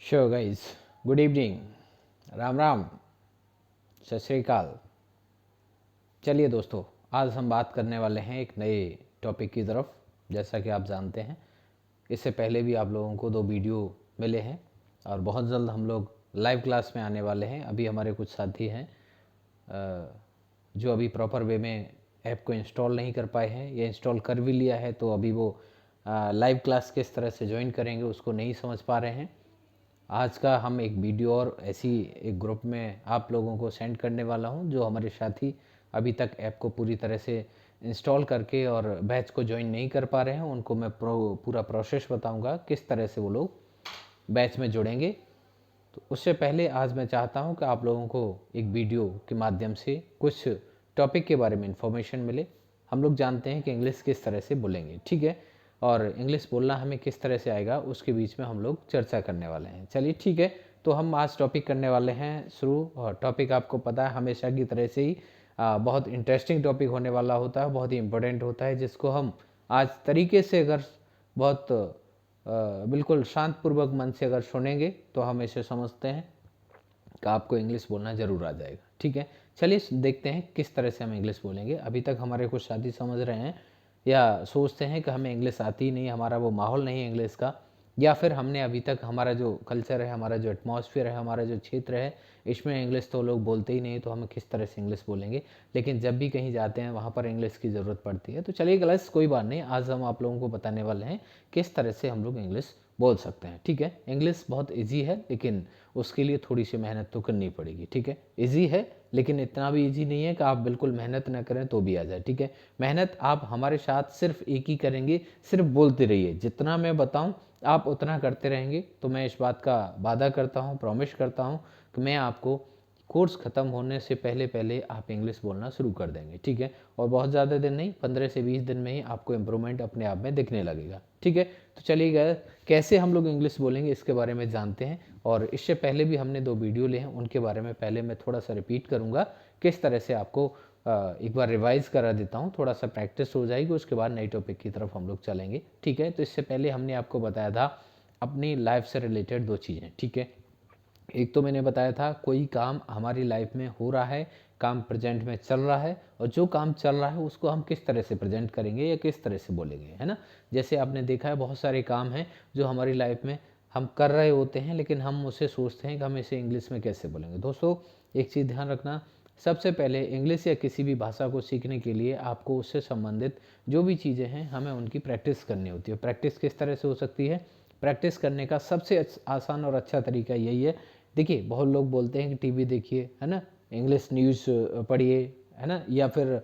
Sure guys, good evening, Ram Ram, सत श्री अकाल। चलिए दोस्तों, आज हम बात करने वाले हैं एक नए टॉपिक की तरफ। जैसा कि आप जानते हैं, इससे पहले भी आप लोगों को 2 वीडियो मिले हैं और बहुत जल्द हम लोग लाइव क्लास में आने वाले हैं। अभी हमारे कुछ साथी हैं जो अभी प्रॉपर वे में ऐप को इंस्टॉल नहीं कर पाए हैं या इंस्टॉल कर भी लिया है, तो अभी वो लाइव क्लास किस तरह से ज्वाइन करेंगे उसको नहीं समझ पा रहे हैं। आज का हम एक वीडियो और ऐसी एक ग्रुप में आप लोगों को सेंड करने वाला हूं, जो हमारे साथी अभी तक ऐप को पूरी तरह से इंस्टॉल करके और बैच को ज्वाइन नहीं कर पा रहे हैं। उनको मैं पूरा प्रोसेस बताऊंगा किस तरह से वो लोग बैच में जुड़ेंगे। तो उससे पहले आज मैं चाहता हूं कि आप लोगों को एक वीडियो के माध्यम से कुछ टॉपिक के बारे में इंफॉर्मेशन मिले। हम लोग जानते हैं कि इंग्लिश किस तरह से बोलेंगे, ठीक है, और इंग्लिश बोलना हमें किस तरह से आएगा उसके बीच में हम लोग चर्चा करने वाले हैं। चलिए ठीक है, तो हम आज टॉपिक करने वाले हैं शुरू। और टॉपिक आपको पता है हमेशा की तरह से ही बहुत इंटरेस्टिंग टॉपिक होने वाला होता है, बहुत ही इंपॉर्टेंट होता है, जिसको हम आज तरीके से अगर बहुत बिल्कुल शांतपूर्वक मन से अगर सुनेंगे तो हम इसे समझते हैं कि आपको इंग्लिश बोलना ज़रूर आ जाएगा। ठीक है, चलिए देखते हैं किस तरह से हम इंग्लिश बोलेंगे। अभी तक हमारे कुछ साथी समझ रहे हैं या सोचते हैं कि हमें इंग्लिश आती ही नहीं, हमारा वो माहौल नहीं है इंग्लिश का, या फिर हमने अभी तक हमारा जो कल्चर है, हमारा जो एटमॉस्फेयर है, हमारा जो क्षेत्र है, इसमें इंग्लिश तो लोग बोलते ही नहीं, तो हमें किस तरह से इंग्लिश बोलेंगे। लेकिन जब भी कहीं जाते हैं वहाँ पर इंग्लिश की ज़रूरत पड़ती है। तो चलिए गलत कोई बात नहीं, आज हम आप लोगों को बताने वाले हैं किस तरह से हम लोग इंग्लिश बोल सकते हैं। ठीक है, इंग्लिश बहुत ईजी है, लेकिन उसके लिए थोड़ी सी मेहनत तो करनी पड़ेगी। ठीक है, ईजी है लेकिन इतना भी ईजी नहीं है कि आप बिल्कुल मेहनत ना करें तो भी आ जाए। ठीक है, मेहनत आप हमारे साथ सिर्फ एक ही करेंगे, सिर्फ बोलते रहिए। जितना मैं बताऊं आप उतना करते रहेंगे, तो मैं इस बात का वादा करता हूं, प्रॉमिस करता हूं कि मैं आपको कोर्स ख़त्म होने से पहले पहले आप इंग्लिश बोलना शुरू कर देंगे। ठीक है, और बहुत ज़्यादा दिन नहीं, 15 से 20 दिन में ही आपको इम्प्रूवमेंट अपने आप में दिखने लगेगा। ठीक है, तो चलिए कैसे हम लोग इंग्लिश बोलेंगे इसके बारे में जानते हैं। और इससे पहले भी हमने 2 वीडियो लिए हैं, उनके बारे में पहले मैं थोड़ा सा रिपीट करूँगा, किस तरह से आपको एक बार रिवाइज करा देता हूँ, थोड़ा सा प्रैक्टिस हो जाएगी, उसके बाद नई टॉपिक की तरफ हम लोग चलेंगे। ठीक है, तो इससे पहले हमने आपको बताया था अपनी लाइफ से रिलेटेड 2 चीज़ें। ठीक है, एक तो मैंने बताया था कोई काम हमारी लाइफ में हो रहा है, काम प्रेजेंट में चल रहा है, और जो काम चल रहा है उसको हम किस तरह से प्रेजेंट करेंगे या किस तरह से बोलेंगे, है ना। जैसे आपने देखा है बहुत सारे काम हैं जो हमारी लाइफ में हम कर रहे होते हैं, लेकिन हम उसे सोचते हैं कि हम इसे इंग्लिश में कैसे बोलेंगे। दोस्तों एक चीज़ ध्यान रखना, सबसे पहले इंग्लिश या किसी भी भाषा को सीखने के लिए आपको उससे संबंधित जो भी चीज़ें हैं हमें उनकी प्रैक्टिस करनी होती है। प्रैक्टिस किस तरह से हो सकती है? प्रैक्टिस करने का सबसे आसान और अच्छा तरीका यही है। देखिए बहुत लोग बोलते हैं कि टीवी देखिए, है ना, इंग्लिश न्यूज़ पढ़िए, है ना, या फिर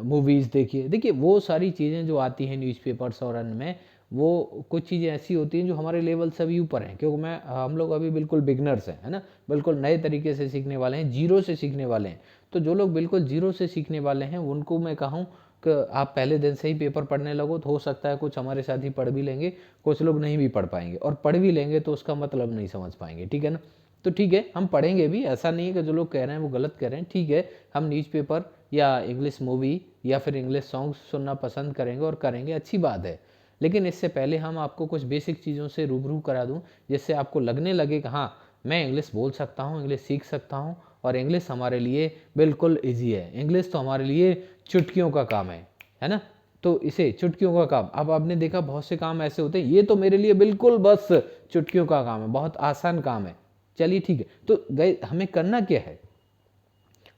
मूवीज़ देखिए। देखिए वो सारी चीज़ें जो आती हैं न्यूज़पेपर्स और अन्य में, वो कुछ चीज़ें ऐसी होती हैं जो हमारे लेवल से भी ऊपर हैं, क्योंकि हम लोग अभी बिल्कुल बिगनर्स हैं, है ना, बिल्कुल नए तरीके से सीखने वाले हैं, जीरो से सीखने वाले हैं। तो जो लोग बिल्कुल जीरो से सीखने वाले हैं उनको मैं कहूँ कि आप पहले दिन से ही पेपर पढ़ने लगो, तो हो सकता है कुछ हमारे साथ ही पढ़ भी लेंगे, कुछ लोग नहीं भी पढ़ पाएंगे, और पढ़ भी लेंगे तो उसका मतलब नहीं समझ पाएंगे। ठीक है ना, तो ठीक है हम पढ़ेंगे भी, ऐसा नहीं है कि जो लोग कह रहे हैं वो गलत कह रहे हैं। ठीक है, हम न्यूज़पेपर या इंग्लिश मूवी या फिर इंग्लिश सॉन्ग्स सुनना पसंद करेंगे और करेंगे, अच्छी बात है। लेकिन इससे पहले हम आपको कुछ बेसिक चीज़ों से रूबरू करा दूं, जिससे आपको लगने लगे कि हाँ मैं इंग्लिश बोल सकता हूँ, इंग्लिश सीख सकता हूँ, और इंग्लिश हमारे लिए बिल्कुल ईजी है। इंग्लिश तो हमारे लिए चुटकियों का काम है ना। तो इसे चुटकियों का काम, अब आपने देखा बहुत से काम ऐसे होते हैं, ये तो मेरे लिए बिल्कुल बस चुटकियों का काम है, बहुत आसान काम है। चलिए ठीक है, तो गए हमें करना क्या है?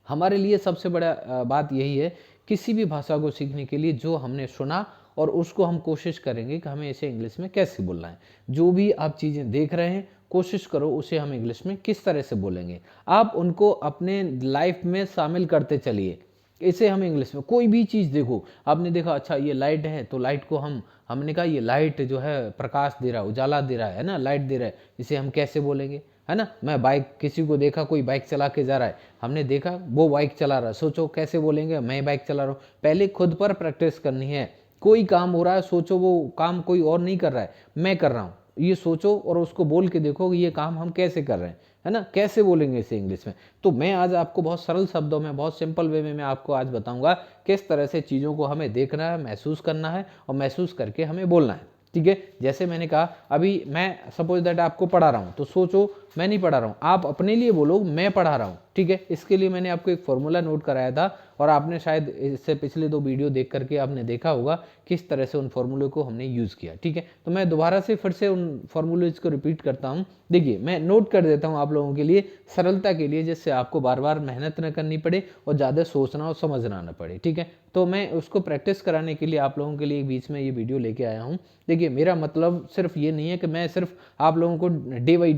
हमारे लिए सबसे बड़ा बात यही है, किसी भी भाषा को सीखने के लिए जो हमने सुना और उसको हम कोशिश करेंगे कि हमें इसे इंग्लिश में कैसे बोलना है। जो भी आप चीज़ें देख रहे हैं कोशिश करो उसे हम इंग्लिश में किस तरह से बोलेंगे, आप उनको अपने लाइफ में शामिल करते चलिए। इसे हम इंग्लिश में कोई भी चीज़ देखो, आपने देखा अच्छा ये लाइट है, तो लाइट को हमने कहा ये लाइट जो है प्रकाश दे रहा है, उजाला दे रहा है ना, लाइट दे रहा है, इसे हम कैसे बोलेंगे, है ना। मैं बाइक, किसी को देखा कोई बाइक चला के जा रहा है, हमने देखा वो बाइक चला रहा है, सोचो कैसे बोलेंगे, मैं बाइक चला रहा हूँ। पहले खुद पर प्रैक्टिस करनी है। कोई काम हो रहा है, सोचो वो काम कोई और नहीं कर रहा है, मैं कर रहा हूँ, ये सोचो और उसको बोल के देखो कि ये काम हम कैसे कर रहे हैं, है ना, कैसे बोलेंगे इसे इंग्लिश में। तो मैं आज आपको बहुत सरल शब्दों में, बहुत सिंपल वे में मैं आपको आज बताऊंगा किस तरह से चीज़ों को हमें देखना है, महसूस करना है और महसूस करके हमें बोलना है। ठीक है। जैसे मैंने कहा अभी मैं सपोज दैट आपको पढ़ा रहा हूँ, तो सोचो मैं नहीं पढ़ा रहा हूँ, आप अपने लिए बोलो मैं पढ़ा रहा हूँ, ठीक है। इसके लिए मैंने आपको एक फॉर्मूला नोट कराया था और आपने शायद इससे पिछले 2 वीडियो देख करके आपने देखा होगा किस तरह से उन फॉर्मूले को हमने यूज़ किया, ठीक है। तो मैं दोबारा से फिर से उन फॉर्मूलेज को रिपीट करता हूँ। देखिए मैं नोट कर देता हूँ आप लोगों के लिए सरलता के लिए, जिससे आपको बार बार मेहनत न करनी पड़े और ज़्यादा सोचना और समझना न पड़े, ठीक है। तो मैं उसको प्रैक्टिस कराने के लिए आप लोगों के लिए बीच में ये वीडियो लेके आया हूँ। देखिए मेरा मतलब सिर्फ ये नहीं है कि मैं सिर्फ आप लोगों को डे बाई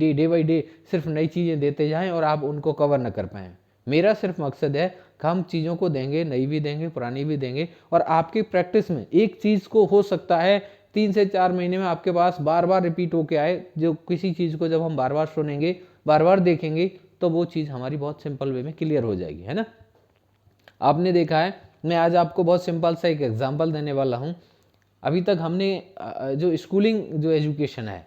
डे सिर्फ नई चीज़ें देते जाएं और आप उनको कवर न कर पाएँ। मेरा सिर्फ मकसद है कि हम चीज़ों को देंगे, नई भी देंगे, पुरानी भी देंगे, और आपकी प्रैक्टिस में एक चीज़ को हो सकता है 3 से 4 महीने में आपके पास बार बार रिपीट होके आए। जो किसी चीज़ को जब हम बार बार सुनेंगे, बार बार देखेंगे, तो वो चीज़ हमारी बहुत सिंपल वे में क्लियर हो जाएगी, है ना। आपने देखा है, मैं आज आपको बहुत सिंपल सा एक एग्जाम्पल देने वाला हूँ। अभी तक हमने जो स्कूलिंग जो एजुकेशन है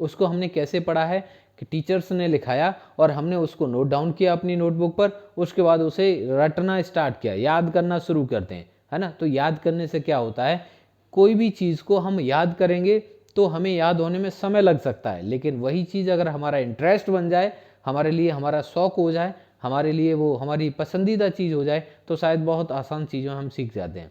उसको हमने कैसे पढ़ा है कि टीचर्स ने लिखाया और हमने उसको नोट डाउन किया अपनी नोटबुक पर, उसके बाद उसे रटना स्टार्ट किया, याद करना शुरू करते हैं, है ना। तो याद करने से क्या होता है, कोई भी चीज़ को हम याद करेंगे तो हमें याद होने में समय लग सकता है, लेकिन वही चीज़ अगर हमारा इंटरेस्ट बन जाए, हमारे लिए हमारा शौक हो जाए, हमारे लिए वो हमारी पसंदीदा चीज़ हो जाए, तो शायद बहुत आसान चीज़ें हम सीख जाते हैं।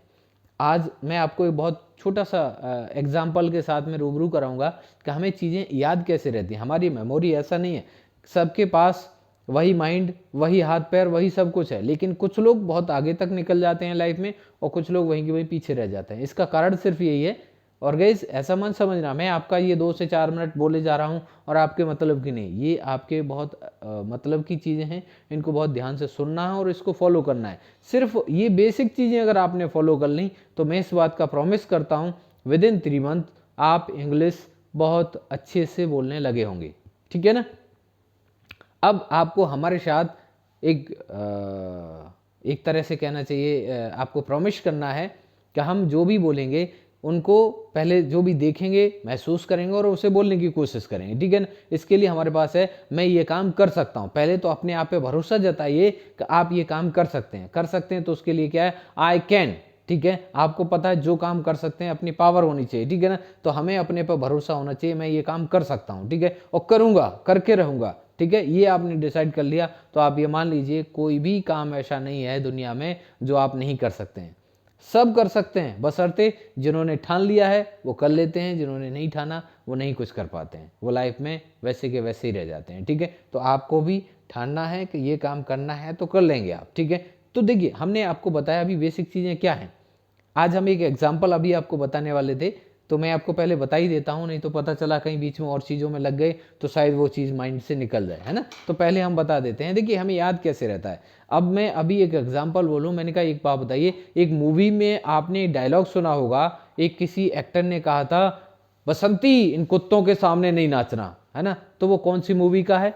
आज मैं आपको एक बहुत छोटा सा एग्जाम्पल के साथ में रूबरू कराऊंगा कि हमें चीज़ें याद कैसे रहती हैं। हमारी मेमोरी ऐसा नहीं है, सबके पास वही माइंड, वही हाथ पैर, वही सब कुछ है, लेकिन कुछ लोग बहुत आगे तक निकल जाते हैं लाइफ में और कुछ लोग वहीं के वहीं पीछे रह जाते हैं। इसका कारण सिर्फ यही है। और गाइस ऐसा मत समझना मैं आपका ये 2 से 4 मिनट बोले जा रहा हूँ और आपके मतलब की नहीं, ये आपके बहुत मतलब की चीज़ें हैं, इनको बहुत ध्यान से सुनना है और इसको फॉलो करना है। सिर्फ ये बेसिक चीज़ें अगर आपने फॉलो कर ली तो मैं इस बात का प्रॉमिस करता हूँ विद इन 3 मंथ आप इंग्लिश बहुत अच्छे से बोलने लगे होंगे, ठीक है ना। अब आपको हमारे साथ एक तरह से कहना चाहिए, आपको प्रॉमिस करना है कि हम जो भी बोलेंगे उनको पहले जो भी देखेंगे, महसूस करेंगे और उसे बोलने की कोशिश करेंगे, ठीक है ना। इसके लिए हमारे पास है मैं ये काम कर सकता हूँ। पहले तो अपने आप पे भरोसा जताइए कि आप ये काम कर सकते हैं। कर सकते हैं तो उसके लिए क्या है, आई कैन, ठीक है। आपको पता है जो काम कर सकते हैं अपनी पावर होनी चाहिए, ठीक है ना। तो हमें अपने पर भरोसा होना चाहिए, मैं ये काम कर सकता हूँ, ठीक है, और करूँगा, करके रहूँगा, ठीक है। ये आपने डिसाइड कर लिया तो आप ये मान लीजिए कोई भी काम ऐसा नहीं है दुनिया में जो आप नहीं कर सकते हैं। सब कर सकते हैं, बशर्ते जिन्होंने ठान लिया है वो कर लेते हैं, जिन्होंने नहीं ठाना वो नहीं कुछ कर पाते हैं, वो लाइफ में वैसे के वैसे ही रह जाते हैं, ठीक है। तो आपको भी ठानना है कि ये काम करना है तो कर लेंगे आप, ठीक है। तो देखिए हमने आपको बताया अभी बेसिक चीज़ें क्या हैं। आज हम एक एग्जाम्पल अभी आपको बताने वाले थे, तो मैं आपको पहले बता ही देता हूँ, नहीं तो पता चला कहीं बीच में और चीज़ों में लग गए तो शायद वो चीज़ माइंड से निकल जाए, है ना। तो पहले हम बता देते हैं। देखिए हमें याद कैसे रहता है। अब मैं अभी एक एग्जाम्पल बोलूँ, मैंने कहा एक बात बताइए, एक मूवी में आपने डायलॉग सुना होगा, एक किसी एक्टर ने कहा था बसंती इन कुत्तों के सामने नहीं नाचना, है ना। तो वो कौन सी मूवी का है,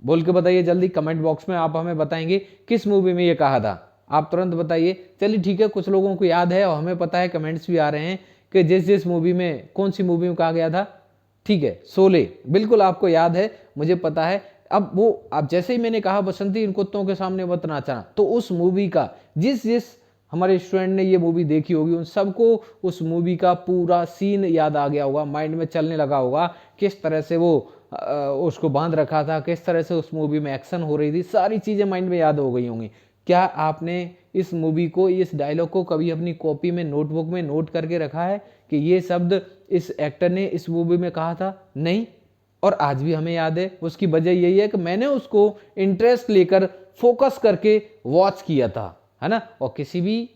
बोल के बताइए जल्दी, कमेंट बॉक्स में आप हमें बताएंगे किस मूवी में ये कहा था। आप तुरंत बताइए। चलिए ठीक है, कुछ लोगों को याद है और हमें पता है, कमेंट्स भी आ रहे हैं कि जिस जिस मूवी में, कौन सी मूवी में कहा गया था, ठीक है शोले, बिल्कुल आपको याद है, मुझे पता है। अब जैसे ही मैंने कहा बसंती इन कुत्तों के सामने मत नाचना, तो उस मूवी का जिस जिस हमारे स्टूडेंट ने ये मूवी देखी होगी उन सबको उस मूवी का पूरा सीन याद आ गया होगा, माइंड में चलने लगा होगा, किस तरह से वो उसको बांध रखा था, किस तरह से उस मूवी में एक्शन हो रही थी, सारी चीज़ें माइंड में याद हो गई होंगी। क्या आपने इस मूवी को, इस डायलॉग को कभी अपनी कॉपी में, नोटबुक में नोट करके रखा है कि ये शब्द इस एक्टर ने इस मूवी में कहा था? नहीं। और आज भी हमें याद है। उसकी वजह यही है कि मैंने उसको इंटरेस्ट लेकर फोकस करके वॉच किया था, है ना। और किसी भी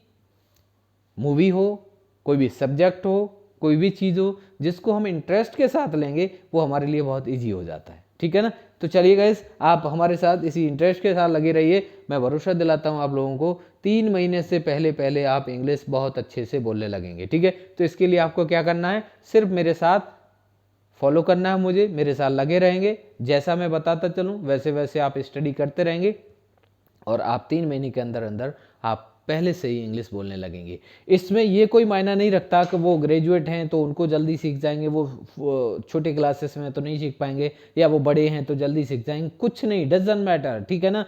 मूवी हो, कोई भी सब्जेक्ट हो, कोई भी चीज़ हो, जिसको हम इंटरेस्ट के साथ लेंगे वो हमारे लिए बहुत ईजी हो जाता है, ठीक है ना। तो चलिए गाइस, आप हमारे साथ इसी इंटरेस्ट के साथ लगे रहिए। मैं भरोसा दिलाता हूँ आप लोगों को 3 महीने से पहले पहले आप इंग्लिश बहुत अच्छे से बोलने लगेंगे, ठीक है। तो इसके लिए आपको क्या करना है, सिर्फ मेरे साथ फॉलो करना है, मुझे मेरे साथ लगे रहेंगे, जैसा मैं बताता चलूँ वैसे वैसे आप स्टडी करते रहेंगे और आप 3 महीने के अंदर अंदर आप पहले से ही इंग्लिश बोलने लगेंगे। इसमें ये कोई मायना नहीं रखता कि वो ग्रेजुएट हैं तो उनको जल्दी सीख जाएंगे, वो छोटे क्लासेस में तो नहीं सीख पाएंगे, या वो बड़े हैं तो जल्दी सीख जाएंगे, कुछ नहीं, डजंट मैटर, ठीक है ना।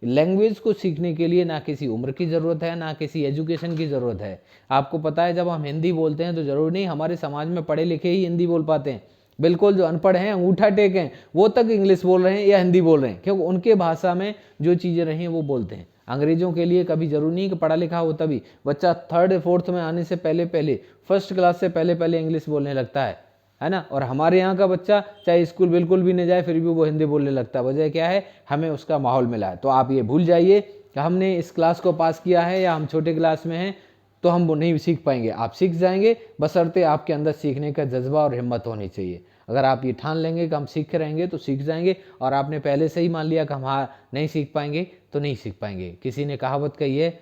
लैंग्वेज को सीखने के लिए ना किसी उम्र की ज़रूरत है, ना किसी एजुकेशन की ज़रूरत है। आपको पता है जब हम हिंदी बोलते हैं तो ज़रूरी नहीं हमारे समाज में पढ़े लिखे ही हिंदी बोल पाते हैं। बिल्कुल जो अनपढ़ हैं, अंगूठा टेक हैं, वो तक इंग्लिश बोल रहे हैं या हिंदी बोल रहे हैं, क्योंकि उनके भाषा में जो चीज़ें रही हैं वो बोलते हैं। अंग्रेजों के लिए कभी जरूरी नहीं कि पढ़ा लिखा हो तभी बच्चा 3rd 4th में आने से पहले पहले 1st क्लास से पहले पहले इंग्लिश बोलने लगता है ना। और हमारे यहाँ का बच्चा चाहे स्कूल बिल्कुल भी नहीं जाए फिर भी वो हिंदी बोलने लगता है। वजह क्या है? हमें उसका माहौल मिला है। तो आप ये भूल जाइए कि हमने इस क्लास को पास किया है या हम छोटे क्लास में हैं तो हम वो नहीं सीख पाएंगे। आप सीख जाएंगे, बशर्ते आपके अंदर सीखने का जज्बा और हिम्मत होनी चाहिए। अगर आप ये ठान लेंगे कि हम सीख रहेंगे तो सीख जाएंगे, और आपने पहले से ही मान लिया कि हम नहीं सीख पाएंगे तो नहीं सीख पाएंगे। किसी ने कहावत कही है,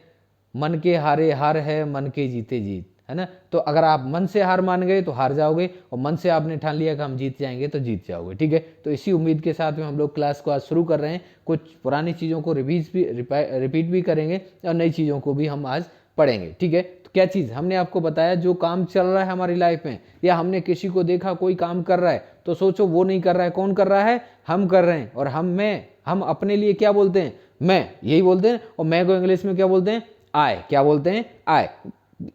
मन के हारे हार है, मन के जीते जीत, है ना। तो अगर आप मन से हार मान गए तो हार जाओगे, और मन से आपने ठान लिया कि हम जीत जाएंगे तो जीत जाओगे। ठीक है, तो इसी उम्मीद के साथ में हम लोग क्लास को आज शुरू कर रहे हैं। कुछ पुरानी चीज़ों को रिपीट भी करेंगे और नई चीज़ों को भी हम आज पढ़ेंगे। ठीक है, तो क्या चीज़ हमने आपको बताया, जो काम चल रहा है हमारी लाइफ में, या हमने किसी को देखा कोई काम कर रहा है तो सोचो वो नहीं कर रहा है, कौन कर रहा है? हम कर रहे हैं। और हम अपने लिए क्या बोलते हैं? मैं, यही बोलते हैं। और मैं को इंग्लिश में क्या बोलते हैं? आई। क्या बोलते हैं? आई।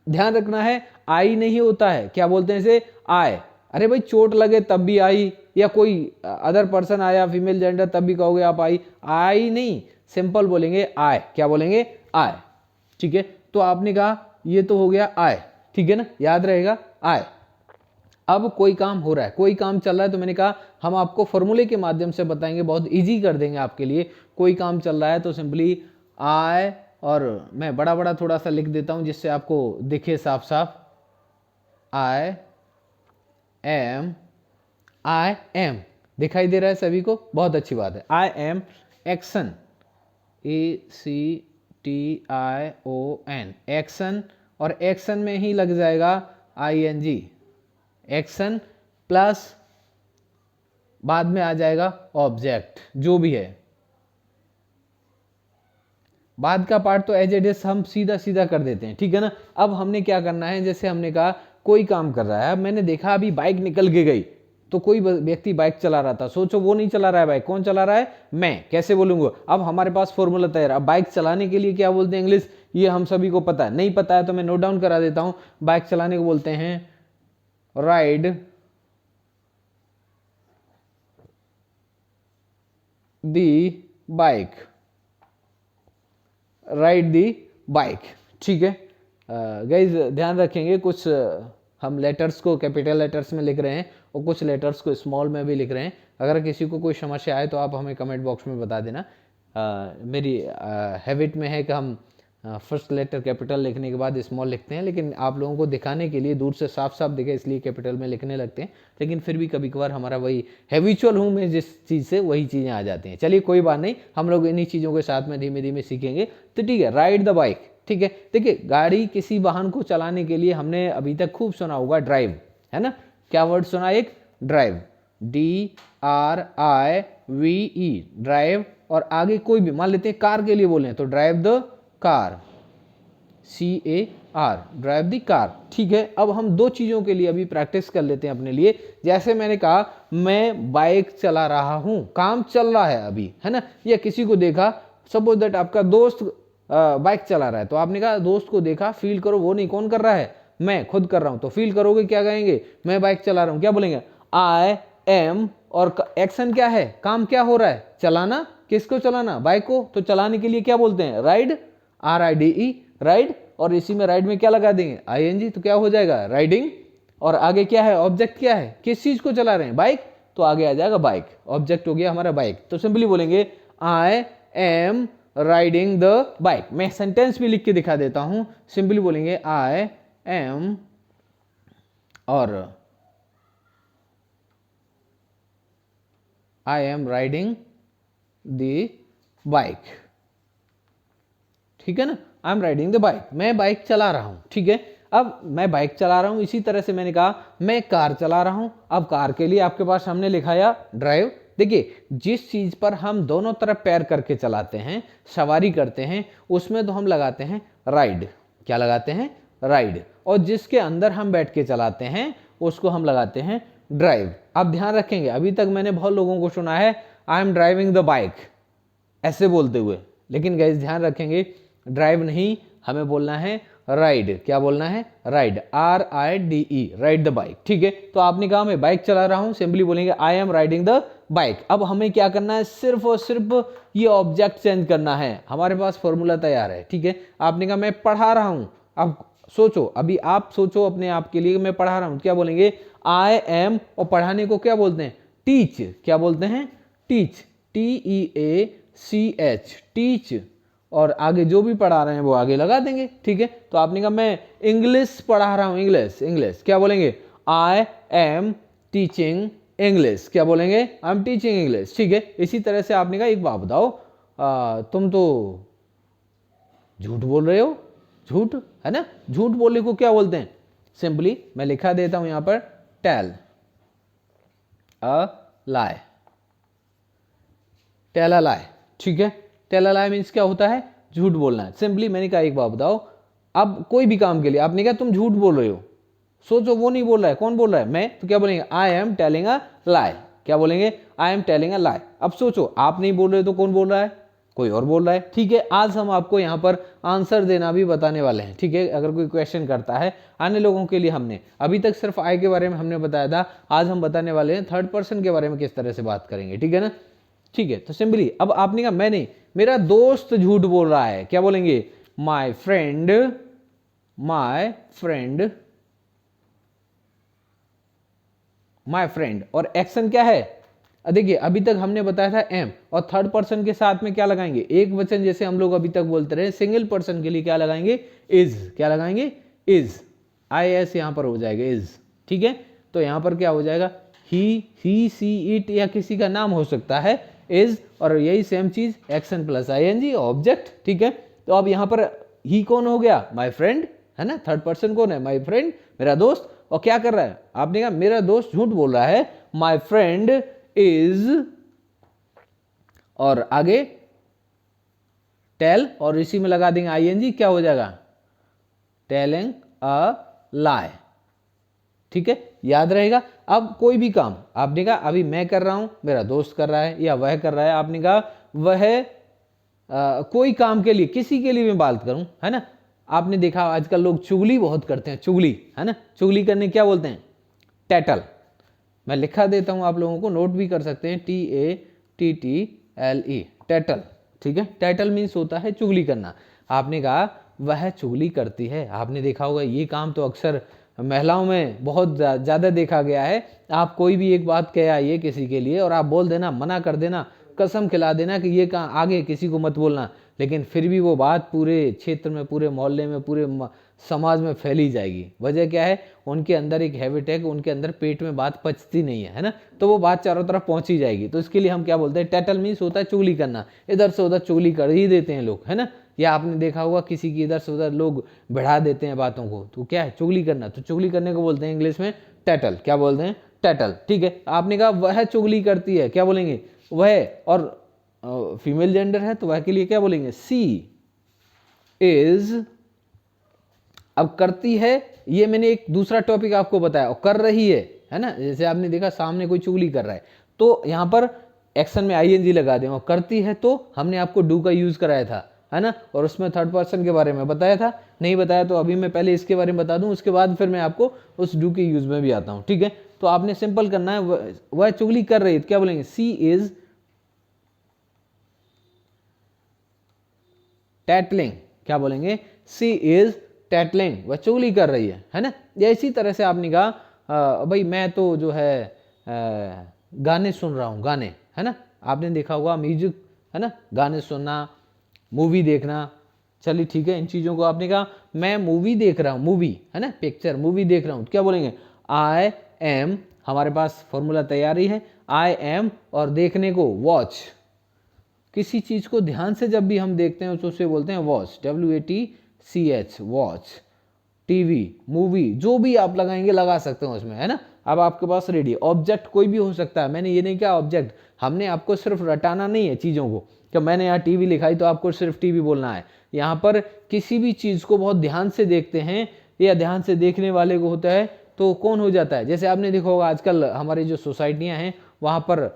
ध्यान रखना है, आई नहीं होता है, क्या बोलते हैं इसे? आए। अरे भाई चोट लगे तब भी आई, या कोई अदर पर्सन आया फीमेल जेंडर तब भी कहोगे आप आई। आई नहीं, सिंपल बोलेंगे आए। क्या बोलेंगे? आए। ठीक है, तो आपने कहा ये तो हो गया आए, ठीक है ना, याद रहेगा आए। अब कोई काम हो रहा है, कोई काम चल रहा है, तो मैंने कहा हम आपको फॉर्मूले के माध्यम से बताएंगे, बहुत इजी कर देंगे आपके लिए। कोई काम चल रहा है तो सिंपली आए, और मैं बड़ा बड़ा थोड़ा सा लिख देता हूं जिससे आपको दिखे साफ साफ। आई एम दिखाई दे रहा है सभी को? बहुत अच्छी बात है। I am action, ACTION, action, और एक्शन में ही लग जाएगा ING, एक्शन प्लस बाद में आ जाएगा ऑब्जेक्ट, जो भी है। बाद का पार्ट तो एज इट इज हम सीधा सीधा कर देते हैं, ठीक है ना। अब हमने क्या करना है, जैसे हमने कहा कोई काम कर रहा है, अब मैंने देखा अभी बाइक निकल के गई, तो कोई व्यक्ति बाइक चला रहा था, सोचो वो नहीं चला रहा है बाइक, कौन चला रहा है? मैं। कैसे बोलूंगा? अब हमारे पास फॉर्मूला तैयार। अब बाइक चलाने के लिए क्या बोलते हैं इंग्लिश, ये हम सभी को पता है। नहीं पता है तो मैं नोट डाउन करा देता हूं। बाइक चलाने को बोलते हैं राइड दी बाइक, राइड दी बाइक। ठीक है गाइज, ध्यान रखेंगे, कुछ हम लेटर्स को कैपिटल लेटर्स में लिख रहे हैं और कुछ लेटर्स को स्मॉल में भी लिख रहे हैं। अगर किसी को कोई समस्या आए तो आप हमें कमेंट बॉक्स में बता देना। मेरी हैबिट में है कि हम फर्स्ट लेटर कैपिटल लिखने के बाद स्मॉल लिखते हैं, लेकिन आप लोगों को दिखाने के लिए दूर से साफ साफ दिखे इसलिए कैपिटल में लिखने लगते हैं। लेकिन फिर भी कभी कभार हमारा वही हैबिचुअल हूँ मैं जिस चीज़ से, वही चीज़ें आ जाती हैं। चलिए कोई बात नहीं, हम लोग इन्हीं चीज़ों के साथ में धीमे धीमे सीखेंगे। तो ठीक है, राइड द बाइक। ठीक है, देखिए गाड़ी किसी वाहन को चलाने के लिए हमने अभी तक खूब सुना होगा ड्राइव, है ना। क्या वर्ड सुना? एक ड्राइव, DRIVE, ड्राइव। और आगे कोई भी, मान लेते हैं कार के लिए बोले तो drive the car, CAR, drive the car. ठीक है, अब हम दो चीज़ों के लिए अभी प्रैक्टिस कर लेते हैं अपने लिए। जैसे मैंने कहा मैं बाइक चला रहा हूँ, काम चल रहा है अभी, है ना। या किसी को देखा, सपोज दैट आपका दोस्त बाइक चला रहा है, तो आपने कहा दोस्त को देखा, फील करो, वो नहीं, कौन कर रहा है? मैं खुद कर रहा हूं। तो फील करोगे, क्या कहेंगे? मैं बाइक चला रहा हूं। क्या बोलेंगे? आई एम, और एक्शन क्या है? काम क्या हो रहा है? चलाना। किसको चलाना? बाइक को। तो चलाने के लिए क्या बोलते हैं? Ride, RIDE, ride. और इसी में राइड में क्या लगा देंगे? ING, तो क्या हो जाएगा? राइडिंग। और आगे क्या है? ऑब्जेक्ट क्या है? किस चीज को चला रहे हैं? बाइक, तो आगे आ जाएगा बाइक, ऑब्जेक्ट हो गया हमारा बाइक। तो सिंपली बोलेंगे I am riding the bike. मैं सेंटेंस भी लिख के दिखा देता हूं, सिंपली बोलेंगे आई एम, और I am riding the bike. ठीक है ना, I am riding the bike, मैं बाइक चला रहा हूं। ठीक है, अब मैं बाइक चला रहा हूं। इसी तरह से मैंने कहा मैं कार चला रहा हूं। अब कार के लिए आपके पास हमने लिखाया ड्राइव। देखिए, जिस चीज पर हम दोनों तरफ पैर करके चलाते हैं, सवारी करते हैं, उसमें तो हम लगाते हैं राइड। क्या लगाते हैं? राइड। और जिसके अंदर हम बैठ के चलाते हैं उसको हम लगाते हैं ड्राइव। अब ध्यान रखेंगे, अभी तक मैंने बहुत लोगों को सुना है I am driving the bike ऐसे बोलते हुए, लेकिन गाइस ध्यान रखेंगे, ड्राइव नहीं, हमें बोलना है राइड। क्या बोलना है? Ride, RIDE, ride the bike. ठीक है, तो आपने कहा मैं बाइक चला रहा हूं, सिंपली बोलेंगे I am riding the bike. अब हमें क्या करना है? सिर्फ और सिर्फ ये ऑब्जेक्ट चेंज करना है, हमारे पास फॉर्मूला तैयार है। ठीक है, आपने कहा मैं पढ़ा रहा हूं, अब सोचो, अभी आप सोचो अपने आप के लिए, मैं पढ़ा रहा हूं, क्या बोलेंगे? आई एम, और पढ़ाने को क्या बोलते हैं? टीच। क्या बोलते हैं? Teach, TEACH, teach. और आगे जो भी पढ़ा रहे हैं वो आगे लगा देंगे। ठीक है, तो आपने कहा मैं इंग्लिश पढ़ा रहा हूं, इंग्लिश क्या बोलेंगे? I am teaching English. क्या बोलेंगे? I am teaching English. ठीक है, इसी तरह से आपने कहा एक बात बताओ, तुम तो झूठ बोल रहे हो, झूठ है ना, झूठ बोलने को क्या बोलते हैं? सिंपली मैं लिखा देता हूं यहां पर, tell a lie, tell a लाई। ठीक है, टेल अ लाई मीन्स क्या होता है? झूठ बोलना है। सिंपली मैंने कहा एक बात बताओ, अब कोई भी काम के लिए आपने कहा तुम झूठ बोल रहे हो, सोचो वो नहीं बोल रहा है, कौन बोल रहा है? मैं। तो क्या बोलेंगे? I am telling a lie. क्या बोलेंगे? आई एम टेलिंग अ लाई। अब सोचो आप नहीं बोल रहे तो कौन बोल रहा है? कोई और बोल रहा है। ठीक है, आज हम आपको यहाँ पर आंसर देना भी बताने वाले हैं। ठीक है, अगर कोई क्वेश्चन करता है, अन्य लोगों के लिए हमने अभी तक सिर्फ आई के बारे में हमने बताया था, आज हम बताने वाले हैं थर्ड पर्सन के बारे में किस तरह से बात करेंगे। ठीक है ना? ठीक है, तो सिंपली अब आपने कहा मैं नहीं, मेरा दोस्त झूठ बोल रहा है। क्या बोलेंगे? My friend, my friend, my friend. और एक्शन क्या है? देखिए अभी तक हमने बताया था एम, और थर्ड पर्सन के साथ में क्या लगाएंगे? एक वचन, जैसे हम लोग अभी तक बोलते रहे, सिंगल पर्सन के लिए क्या लगाएंगे? इज। क्या लगाएंगे? इज, IS यहां पर हो जाएगा, इज। ठीक है, तो यहां पर क्या हो जाएगा? ही सी इट, या किसी का नाम हो सकता है, इज। और यही सेम चीज एक्शन प्लस ING, ऑब्जेक्ट। ठीक है, तो अब यहां पर ही कौन हो गया? माय फ्रेंड, है ना, थर्ड पर्सन कौन है? माय फ्रेंड, मेरा दोस्त। और क्या कर रहा है? आपने कहा मेरा दोस्त झूठ बोल रहा है, माय फ्रेंड इज, और आगे टेल, और इसी में लगा देंगे ING, क्या हो जाएगा? टेलिंग अ लाई। ठीक है, याद रहेगा। अब कोई भी काम आपने कहा अभी मैं कर रहा हूं, मेरा दोस्त कर रहा है, या वह कर रहा है, आपने कहा वह कोई काम के लिए, किसी के लिए मैं बात करूं, है ना, आपने देखा आजकल लोग चुगली बहुत करते हैं, चुगली, है ना, चुगली करने क्या बोलते हैं? टैटल। मैं लिखा देता हूं, आप लोगों को नोट भी कर सकते हैं, TATTLE, टैटल। ठीक है, टैटल मीन्स होता है चुगली करना। आपने कहा वह चुगली करती है, आपने देखा होगा ये काम तो अक्सर महिलाओं में बहुत ज़्यादा देखा गया है। आप कोई भी एक बात कह आइए किसी के लिए, और आप बोल देना, मना कर देना, कसम खिला देना कि ये काम आगे किसी को मत बोलना, लेकिन फिर भी वो बात पूरे क्षेत्र में, पूरे मोहल्ले में, पूरे समाज में फैली जाएगी। वजह क्या है? उनके अंदर एक हैबिट है कि उनके अंदर पेट में बात पचती नहीं है, है ना, तो वो बात चारों तरफ पहुंची जाएगी। तो इसके लिए हम क्या बोलते हैं? टैटल मीन्स होता है चुगली करना, इधर से उधर चुगली कर ही देते हैं लोग, है ना। या आपने देखा होगा किसी की इधर से उधर लोग बढ़ा देते हैं बातों को, तो क्या है? चुगली करना। तो चुगली करने को बोलते हैं इंग्लिश में टैटल। क्या बोलते हैं? टैटल। ठीक है, आपने कहा वह चुगली करती है, क्या बोलेंगे? वह। और फीमेल जेंडर है तो वह के लिए क्या बोलेंगे? सी इज। अब करती है, ये मैंने एक दूसरा टॉपिक आपको बताया, और कर रही है ना, जैसे आपने देखा सामने कोई चुगली कर रहा है, तो यहां पर एक्शन में ING लगा दें। और करती है तो हमने आपको डू का यूज कराया था, है ना, और उसमें थर्ड पर्सन के बारे में बताया था। नहीं बताया तो अभी मैं पहले इसके बारे में बता दूं, उसके बाद फिर मैं आपको उस डू के यूज में भी आता हूं। ठीक है, तो आपने सिंपल करना है, वह चुगली कर रही है, क्या बोलेंगे? सी इज टैटलिंग। क्या बोलेंगे? सी इज टैटलिंग, वह चुगली कर रही है ना। या इसी तरह से आपने कहा भाई मैं तो जो है गाने सुन रहा हूँ, गाने, है ना, आपने देखा होगा म्यूजिक, है ना, गाने सुनना, मूवी देखना। चलिए ठीक है, इन चीज़ों को आपने कहा मैं मूवी देख रहा हूँ, मूवी, है ना, पिक्चर, मूवी देख रहा हूँ, क्या बोलेंगे? आई एम, हमारे पास फॉर्मूला तैयार ही है, आई एम, और देखने को वॉच। किसी चीज़ को ध्यान से जब भी हम देखते हैं तो उसे बोलते हैं watch, WATCH, watch. TV, movie, जो भी आप लगाएंगे लगा सकते हो उसमें, है ना। अब आपके पास रेडी, ऑब्जेक्ट कोई भी हो सकता है, मैंने ये नहीं कहा ऑब्जेक्ट, हमने आपको सिर्फ रटाना नहीं है चीज़ों को कि मैंने यहाँ टीवी लिखाई तो आपको सिर्फ टीवी बोलना है। यहाँ पर किसी भी चीज़ को बहुत ध्यान से देखते हैं, या ध्यान से देखने वाले को होता है तो कौन हो जाता है? जैसे आपने देखा होगा आजकल हमारी जो सोसाइटियाँ हैं वहाँ पर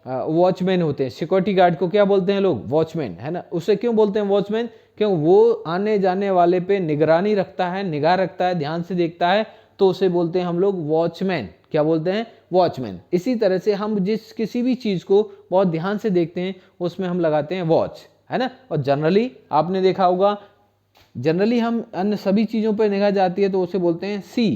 वॉचमैन होते हैं, सिक्योरिटी गार्ड को क्या बोलते हैं लोग, वॉचमैन, है ना। उसे क्यों बोलते हैं वॉचमैन, क्यों वो आने जाने वाले पे निगरानी रखता है, निगाह रखता है, ध्यान से देखता है, तो उसे बोलते हैं हम लोग वॉचमैन। क्या बोलते हैं, वॉचमैन। इसी तरह से हम जिस किसी भी चीज को बहुत ध्यान से देखते हैं उसमें हम लगाते हैं वॉच, है ना। और जनरली आपने देखा होगा, जनरली हम अन्य सभी चीजों पर निगाह जाती है तो उसे बोलते हैं सी।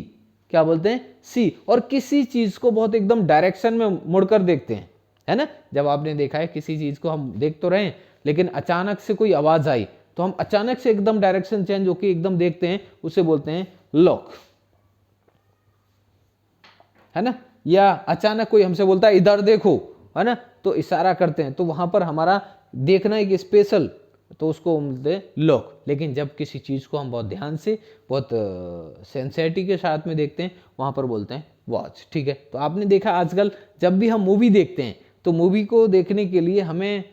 क्या बोलते हैं, सी। और किसी चीज को बहुत एकदम डायरेक्शन में मुड़कर देखते हैं, है ना। जब आपने देखा है किसी चीज को हम देख तो रहे हैं लेकिन अचानक से कोई आवाज आई तो हम अचानक से एकदम डायरेक्शन चेंज होकर एकदम देखते हैं, उसे बोलते हैं लुक, है ना। या अचानक कोई हमसे बोलता है इधर देखो, है ना, तो इशारा करते हैं, तो वहां पर हमारा देखना एक स्पेशल, तो उसको हम बोलते हैं लुक। लेकिन जब किसी चीज को हम बहुत ध्यान से, बहुत सेंसिटिविटी के साथ में देखते हैं, वहां पर बोलते हैं वॉच, ठीक है। तो आपने देखा आजकल जब भी हम मूवी देखते हैं तो मूवी को देखने के लिए हमें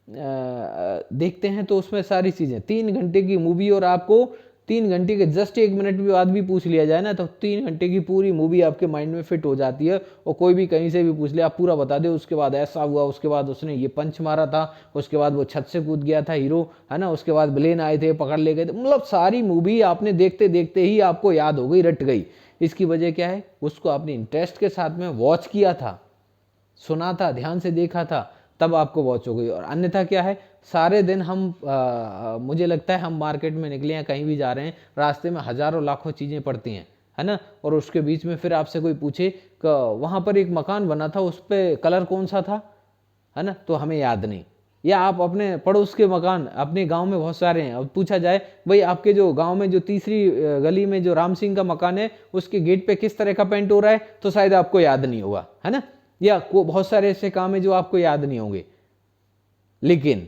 देखते हैं तो उसमें सारी चीजें, 3 घंटे की मूवी और आपको 3 घंटे के जस्ट 1 मिनट भी बाद भी पूछ लिया जाए ना तो 3 घंटे की पूरी मूवी आपके माइंड में फिट हो जाती है। और कोई भी कहीं से भी पूछ ले आप पूरा बता दे, उसके बाद ऐसा हुआ, उसके बाद उसने ये पंच मारा था, उसके बाद वो छत से कूद गया था हीरो, है ना, उसके बाद विलेन आए थे पकड़ ले गए थे। मतलब सारी मूवी आपने देखते देखते ही आपको याद हो गई, रट गई। इसकी वजह क्या है, उसको आपने इंटरेस्ट के साथ में वॉच किया था, सुना था, ध्यान से देखा था, तब आपको वॉच हो गई। और अन्यथा क्या है, सारे दिन हम मुझे लगता है हम मार्केट में निकले हैं, कहीं भी जा रहे हैं, रास्ते में हजारों लाखों चीज़ें पड़ती हैं, है ना। और उसके बीच में फिर आपसे कोई पूछे कि वहाँ पर एक मकान बना था, उस पर कलर कौन सा था, है ना, तो हमें याद नहीं। या आप अपने पड़ोस के मकान, अपने गांव में बहुत सारे हैं, अब पूछा जाए भाई आपके जो गांव में जो तीसरी गली में जो राम सिंह का मकान है उसके गेट पे किस तरह का पेंट हो रहा है, तो शायद आपको याद नहीं होगा, है ना। या बहुत सारे ऐसे काम है जो आपको याद नहीं होंगे। लेकिन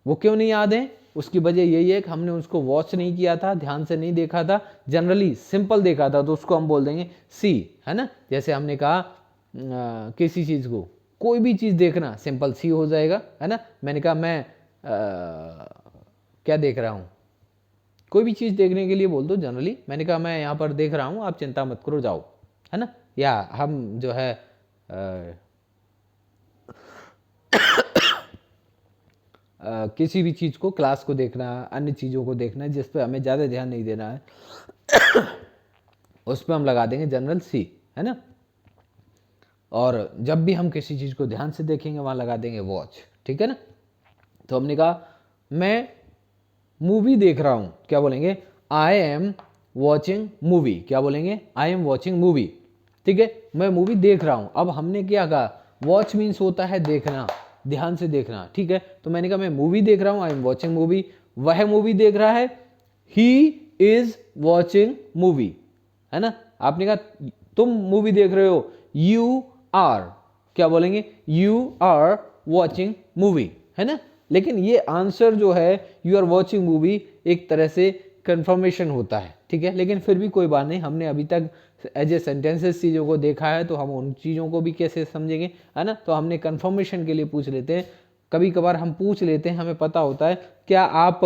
वो क्यों नहीं याद है, उसकी वजह यही है कि हमने उसको वॉच नहीं किया था, ध्यान से नहीं देखा था, जनरली सिंपल देखा था, तो उसको हम बोल देंगे सी, है ना। जैसे हमने कहा किसी चीज को, कोई भी चीज देखना सिंपल सी हो जाएगा, है ना। मैंने कहा मैं क्या देख रहा हूं, कोई भी चीज देखने के लिए बोल दो जनरली, मैंने कहा मैं यहां पर देख रहा हूं, आप चिंता मत करो जाओ, है ना। या हम जो है किसी भी चीज़ को, क्लास को देखना, अन्य चीज़ों को देखना जिस पर हमें ज़्यादा ध्यान नहीं देना है उस पर हम लगा देंगे जनरल सी, है ना। और जब भी हम किसी चीज़ को ध्यान से देखेंगे वहाँ लगा देंगे वॉच, ठीक है ना। तो हमने कहा मैं मूवी देख रहा हूँ, क्या बोलेंगे, आई एम वॉचिंग मूवी। क्या बोलेंगे, आई एम वॉचिंग मूवी, ठीक है, मैं मूवी देख रहा हूँ। अब हमने क्या कहा, वॉच मीन्स होता है देखना, ध्यान से देखना, ठीक है। तो मैंने कहा मैं मूवी देख रहा हूँ, आई एम वॉचिंग मूवी, वह मूवी देख रहा है, ही इज वॉचिंग मूवी, है ना। आपने कहा तुम मूवी देख रहे हो, यू आर, क्या बोलेंगे, यू आर वॉचिंग मूवी, है ना। लेकिन ये आंसर जो है यू आर वॉचिंग मूवी एक तरह से कंफर्मेशन होता है, ठीक है। लेकिन फिर भी कोई बात नहीं, हमने अभी तक एज ए सेंटेंसेस चीज़ों को देखा है तो हम उन चीज़ों को भी कैसे समझेंगे, है ना। तो हमने कंफर्मेशन के लिए पूछ लेते हैं, कभी कभार हम पूछ लेते हैं, हमें पता होता है क्या आप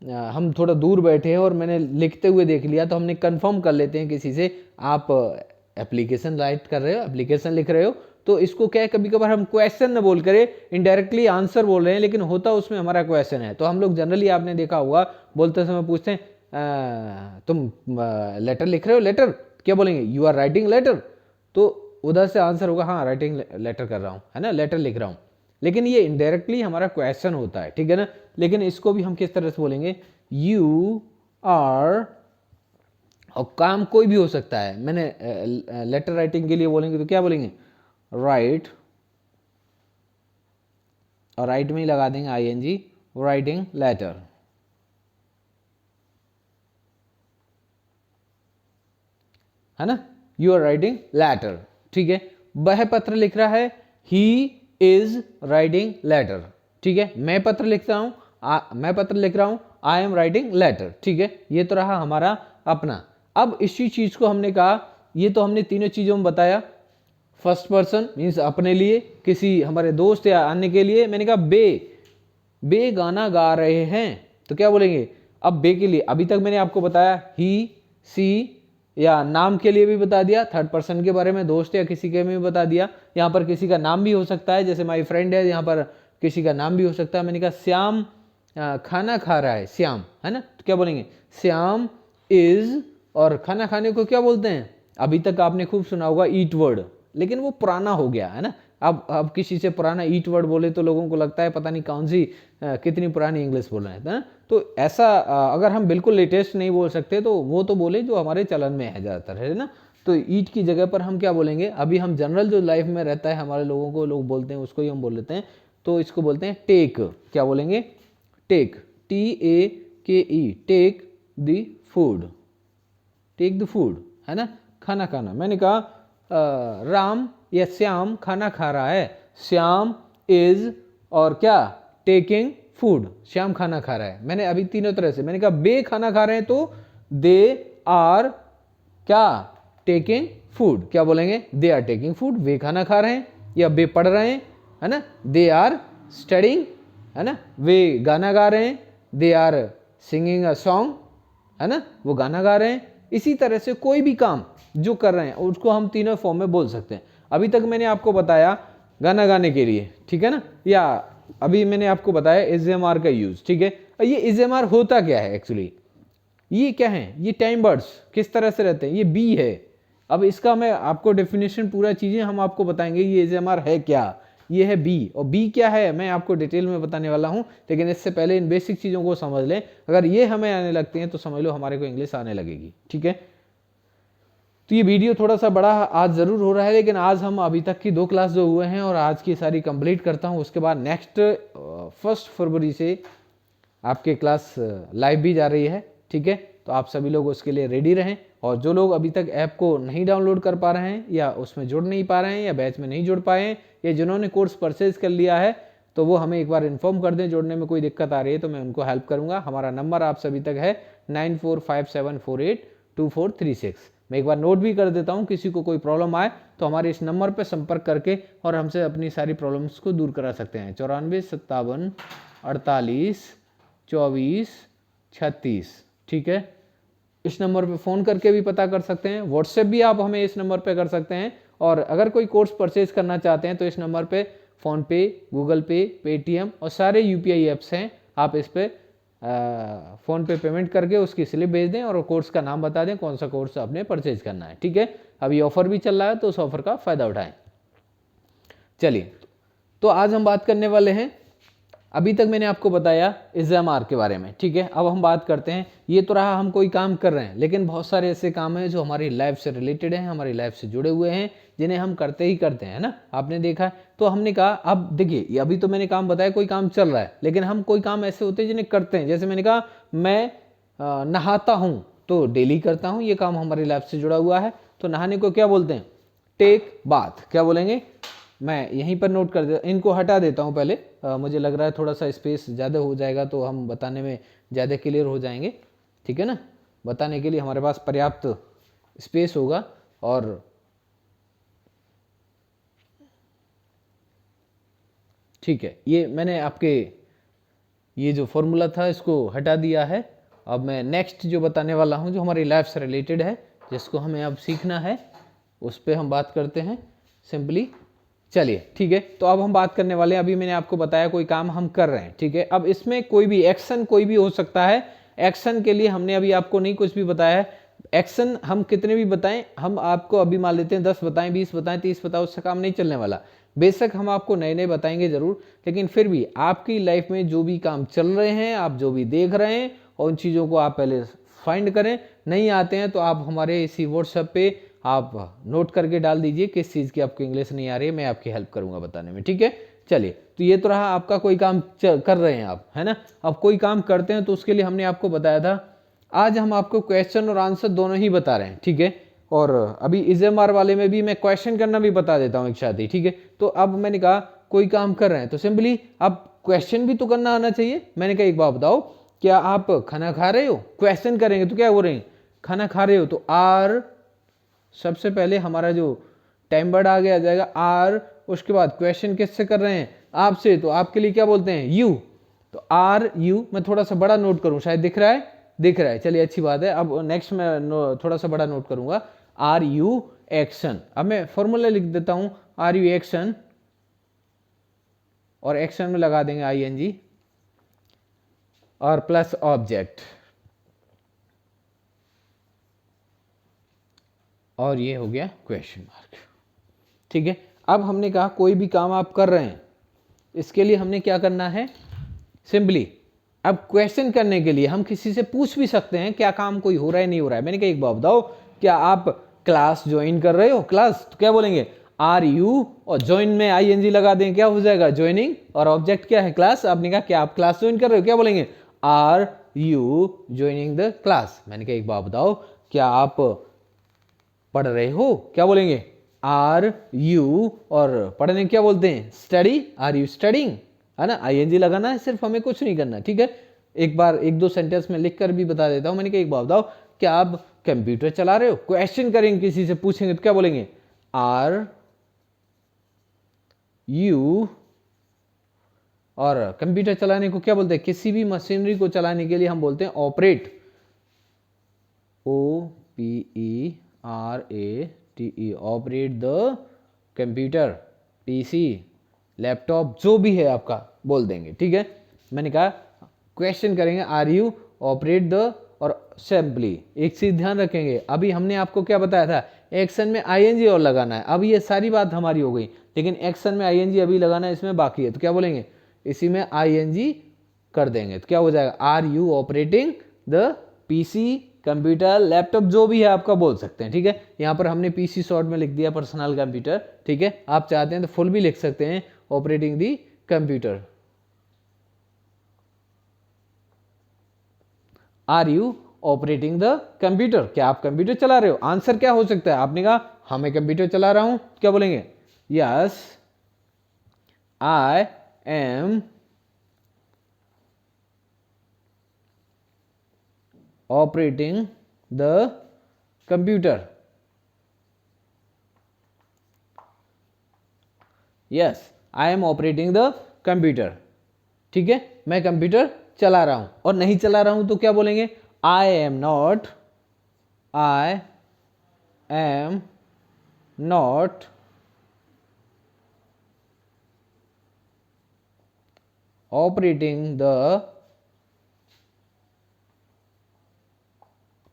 हम थोड़ा दूर बैठे हैं और मैंने लिखते हुए देख लिया तो हमने कंफर्म कर लेते हैं किसी से, आप एप्लीकेशन राइट कर रहे हो, एप्लीकेशन लिख रहे हो, तो इसको क्या है, कभी कभार हम क्वेश्चन न बोल करे इनडायरेक्टली आंसर बोल रहे हैं लेकिन होता उसमें हमारा क्वेश्चन है। तो हम लोग जनरली आपने देखा होगा बोलते समय पूछते हैं तुम लेटर लिख रहे हो, लेटर, क्या बोलेंगे, यू आर राइटिंग लेटर, तो उधर से आंसर होगा हाँ राइटिंग लेटर कर रहा हूँ, है ना, लेटर लिख रहा हूँ। लेकिन ये इनडायरेक्टली हमारा क्वेश्चन होता है, ठीक है ना। लेकिन इसको भी हम किस तरह से बोलेंगे, यू आर, और काम कोई भी हो सकता है, मैंने लेटर राइटिंग के लिए बोलेंगे तो क्या बोलेंगे, राइट, और राइट में ही लगा देंगे I N G, writing letter, है ना, यू आर राइटिंग लेटर, ठीक है। वह पत्र लिख रहा है, ही इज राइटिंग लेटर, ठीक है। मैं पत्र लिखता हूं, मैं पत्र लिख रहा हूं, आई एम राइटिंग लेटर, ठीक है। ये तो रहा हमारा अपना। अब इसी चीज को हमने कहा, ये तो हमने तीनों चीजों में बताया, फर्स्ट पर्सन मीन्स अपने लिए, किसी हमारे दोस्त या अन्य के लिए। मैंने कहा बे गाना गा रहे हैं, तो क्या बोलेंगे, अब बे के लिए, अभी तक मैंने आपको बताया ही, सी, या नाम के लिए भी बता दिया, थर्ड पर्सन के बारे में, दोस्त या किसी के में भी बता दिया। यहाँ पर किसी का नाम भी हो सकता है, जैसे माई फ्रेंड है, यहाँ पर किसी का नाम भी हो सकता है। मैंने कहा श्याम खाना खा रहा है, श्याम, है ना, तो क्या बोलेंगे, श्याम इज, और खाना खाने को क्या बोलते हैं, अभी तक आपने खूब सुना होगा ईट वर्ड, लेकिन वो पुराना हो गया है ना। अब किसी से पुराना ईट वर्ड बोले तो लोगों को लगता है पता नहीं कौन सी कितनी पुरानी इंग्लिश बोल रहे हैं ना। तो ऐसा अगर हम बिल्कुल लेटेस्ट नहीं बोल सकते तो वो तो बोले जो हमारे चलन में है ज़्यादातर, है ना। तो ईट की जगह पर हम क्या बोलेंगे, अभी हम जनरल जो लाइफ में रहता है हमारे लोगों को लोग बोलते हैं उसको ही हम बोल लेते हैं, तो इसको बोलते हैं टेक। क्या बोलेंगे, take, TAKE, take the food, take the food, है ना, खाना खाना। मैंने कहा राम या श्याम खाना खा रहा है, श्याम इज, और क्या, टेकिंग फूड, श्याम खाना खा रहा है। मैंने अभी तीनों तरह से, मैंने कहा बे खाना खा रहे हैं तो दे आर क्या, टेकिंग फूड, क्या बोलेंगे, दे आर टेकिंग फूड, वे खाना खा रहे हैं, या वे पढ़ रहे हैं, है ना, दे आर स्टडिंग, है ना, वे गाना गा रहे हैं, they are singing a song, है ना, वो गाना गा रहे हैं। इसी तरह से कोई भी काम जो कर रहे हैं उसको हम तीनों फॉर्म में बोल सकते हैं। अभी तक मैंने आपको बताया गाना गाने के लिए, ठीक है ना, या अभी मैंने आपको बताया इज़एमआर का यूज, ठीक है। ये इज़एमआर होता क्या है एक्चुअली, ये क्या है, ये टाइम वर्ड्स किस तरह से रहते हैं, ये बी है। अब इसका मैं आपको डेफिनेशन पूरा चीज़ें हम आपको बताएंगे, ये इज़एमआर है क्या, ये है बी, और बी क्या है मैं आपको डिटेल में बताने वाला हूँ, लेकिन इससे पहले इन बेसिक चीज़ों को समझ लें। अगर ये हमें आने लगती हैं तो समझ लो हमारे को इंग्लिश आने लगेगी, ठीक है। तो ये वीडियो थोड़ा सा बड़ा आज ज़रूर हो रहा है, लेकिन आज हम अभी तक की 2 क्लास जो हुए हैं और आज की सारी कंप्लीट करता हूँ, उसके बाद नेक्स्ट 1 फरवरी से आपके क्लास लाइव भी जा रही है, ठीक है। तो आप सभी लोग उसके लिए रेडी रहें, और जो लोग अभी तक ऐप को नहीं डाउनलोड कर पा रहे हैं या उसमें जुड़ नहीं पा रहे हैं या बैच में नहीं जुड़ पाए हैं, या जिन्होंने कोर्स परचेज कर लिया है तो वो हमें एक बार इन्फॉर्म कर दें, जुड़ने में कोई दिक्कत आ रही है तो मैं उनको हेल्प करूँगा। हमारा नंबर आप सभी तक है 9457482436। मैं एक बार नोट भी कर देता हूँ, किसी को कोई प्रॉब्लम आए तो हमारे इस नंबर पर संपर्क करके और हमसे अपनी सारी प्रॉब्लम्स को दूर करा सकते हैं। 9457482436, ठीक है। इस नंबर पे फ़ोन करके भी पता कर सकते हैं, व्हाट्सएप भी आप हमें इस नंबर पे कर सकते हैं, और अगर कोई कोर्स परचेज करना चाहते हैं तो इस नंबर पे फ़ोनपे, गूगल पे, पेटीएम और सारे UPI ऐप्स हैं, आप इस पर फ़ोन पे पेमेंट करके उसकी स्लिप भेज दें और कोर्स का नाम बता दें कौन सा कोर्स आपने परचेज करना है, ठीक है। अभी ऑफ़र भी चल रहा है तो उस ऑफ़र का फ़ायदा उठाएं। चलिए, तो आज हम बात करने वाले हैं, अभी तक मैंने आपको बताया इज़एमआर के बारे में, ठीक है। अब हम बात करते हैं, ये तो रहा हम कोई काम कर रहे हैं, लेकिन बहुत सारे ऐसे काम हैं जो हमारी लाइफ से रिलेटेड हैं, हमारी लाइफ से जुड़े हुए हैं, जिन्हें हम करते ही करते हैं ना, आपने देखा है। तो हमने कहा अब देखिए, अभी तो मैंने काम बताया कोई काम चल रहा है, लेकिन हम कोई काम ऐसे होते हैं जिन्हें करते हैं। जैसे मैंने कहा मैं नहाता हूँ तो डेली करता हूँ, ये काम हमारी लाइफ से जुड़ा हुआ है। तो नहाने को क्या बोलते हैं, टेक बाथ, क्या बोलेंगे, मैं यहीं पर नोट कर देता, इनको हटा देता हूँ पहले, मुझे लग रहा है थोड़ा सा स्पेस ज़्यादा हो जाएगा तो हम बताने में ज़्यादा क्लियर हो जाएंगे, ठीक है ना। बताने के लिए हमारे पास पर्याप्त स्पेस होगा। और ठीक है, ये मैंने आपके ये जो फॉर्मूला था इसको हटा दिया है। अब मैं नेक्स्ट जो बताने वाला हूँ जो हमारी लाइफ से रिलेटेड है, जिसको हमें अब सीखना है, उस पर हम बात करते हैं सिंपली। चलिए ठीक है, तो अब हम बात करने वाले हैं, अभी मैंने आपको बताया कोई काम हम कर रहे हैं, ठीक है। अब इसमें कोई भी एक्शन कोई भी हो सकता है। एक्शन के लिए हमने अभी आपको नहीं कुछ भी बताया है, एक्शन हम कितने भी बताएं, हम आपको अभी मान लेते हैं 10 बताएं, 20 बताएं, 30 बताएं, उससे काम नहीं चलने वाला। बेशक हम आपको नए नए बताएंगे जरूर, लेकिन फिर भी आपकी लाइफ में जो भी काम चल रहे हैं, आप जो भी देख रहे हैं, और उन चीज़ों को आप पहले फाइंड करें। नहीं आते हैं तो आप हमारे इसी व्हाट्सएप पे आप नोट करके डाल दीजिए किस चीज़ की आपको इंग्लिश नहीं आ रही है, मैं आपकी हेल्प करूंगा बताने में, ठीक है। चलिए, तो ये तो रहा आपका कोई काम कर रहे हैं आप, है ना। अब कोई काम करते हैं तो उसके लिए हमने आपको बताया था, आज हम आपको क्वेश्चन और आंसर दोनों ही बता रहे हैं, ठीक है। और अभी इज़एमआर वाले में भी मैं क्वेश्चन करना भी बता देता हूँ एक साथ ही, ठीक है। तो अब मैंने कहा कोई काम कर रहे हैं तो सिंपली अब क्वेश्चन भी तो करना आना चाहिए। मैंने कहा एक बात बताओ, क्या आप खाना खा रहे हो, क्वेश्चन करेंगे तो क्या हो रहे हैं, खाना खा रहे हो, तो आर सबसे पहले हमारा जो टाइम वर्ड आगे आ जाएगा आर, उसके बाद क्वेश्चन किससे कर रहे हैं, आपसे, तो आपके लिए क्या बोलते हैं, यू। तो आर यू, मैं थोड़ा सा बड़ा नोट करूं, शायद दिख रहा है, दिख रहा है, चलिए अच्छी बात है। अब नेक्स्ट मैं थोड़ा सा बड़ा नोट करूंगा, आर यू एक्शन। अब मैं फॉर्मूला लिख देता हूं, आर यू एक्शन, और एक्शन में लगा देंगे ING और प्लस ऑब्जेक्ट, और ये हो गया क्वेश्चन मार्क। ठीक है, अब हमने कहा कोई भी काम आप कर रहे हैं, इसके लिए हमने क्या करना है, सिंपली अब क्वेश्चन करने के लिए हम किसी से पूछ भी सकते हैं क्या काम कोई हो रहा है नहीं हो रहा है। मैंने कहा एक बात बताओ, क्या आप क्लास ज्वाइन कर रहे हो, क्लास, तो क्या बोलेंगे आर यू, और ज्वाइन में ING लगा दें, क्या हो जाएगा ज्वाइनिंग, और ऑब्जेक्ट क्या है क्लास। आपने कहा क्या आप क्लास ज्वाइन कर रहे हो, क्या बोलेंगे are you joining the class. मैंने कहा एक बात बताओ, क्या आप पढ़ रहे हो, क्या बोलेंगे आर यू, और पढ़ने क्या बोलते हैं स्टडी, आर यू स्टडिंग, है ना। ING लगाना है सिर्फ, हमें कुछ नहीं करना। ठीक है, एक बार एक दो सेंटेंस में लिख कर भी बता देता हूं। मैंने कहा एक बात बताओ, क्या आप कंप्यूटर चला रहे हो, क्वेश्चन करेंगे, किसी से पूछेंगे तो क्या बोलेंगे आर यू, और कंप्यूटर चलाने को क्या बोलते हैं, किसी भी मशीनरी को चलाने के लिए हम बोलते हैं operate, OPERATE, operate the computer, PC, laptop, जो भी है आपका बोल देंगे। ठीक है, मैंने कहा क्वेश्चन करेंगे आर यू ऑपरेट द, और सिंपली एक चीज ध्यान रखेंगे, अभी हमने आपको क्या बताया था, एक्शन में ING और लगाना है। अब ये सारी बात हमारी हो गई, लेकिन एक्शन में ING अभी लगाना है, इसमें बाकी है, तो क्या बोलेंगे इसी में ING कर देंगे, तो क्या हो जाएगा are you operating the PC, computer, laptop, जो भी है आपका बोल सकते हैं। ठीक है, यहाँ पर हमने PC शॉर्ट में लिख दिया पर्सनल कंप्यूटर। ठीक है, आप चाहते हैं तो फुल भी लिख सकते हैं, operating the computer. Are you operating the computer, क्या आप कंप्यूटर चला रहे हो। आंसर क्या हो सकता है, आपने कहा हाँ मैं कंप्यूटर चला रहा हूं, क्या बोलेंगे yes I M operating the computer, yes I M operating the computer. ठीक है, मैं कंप्यूटर चला रहा हूं, और नहीं चला रहा हूं तो क्या बोलेंगे I am not operating the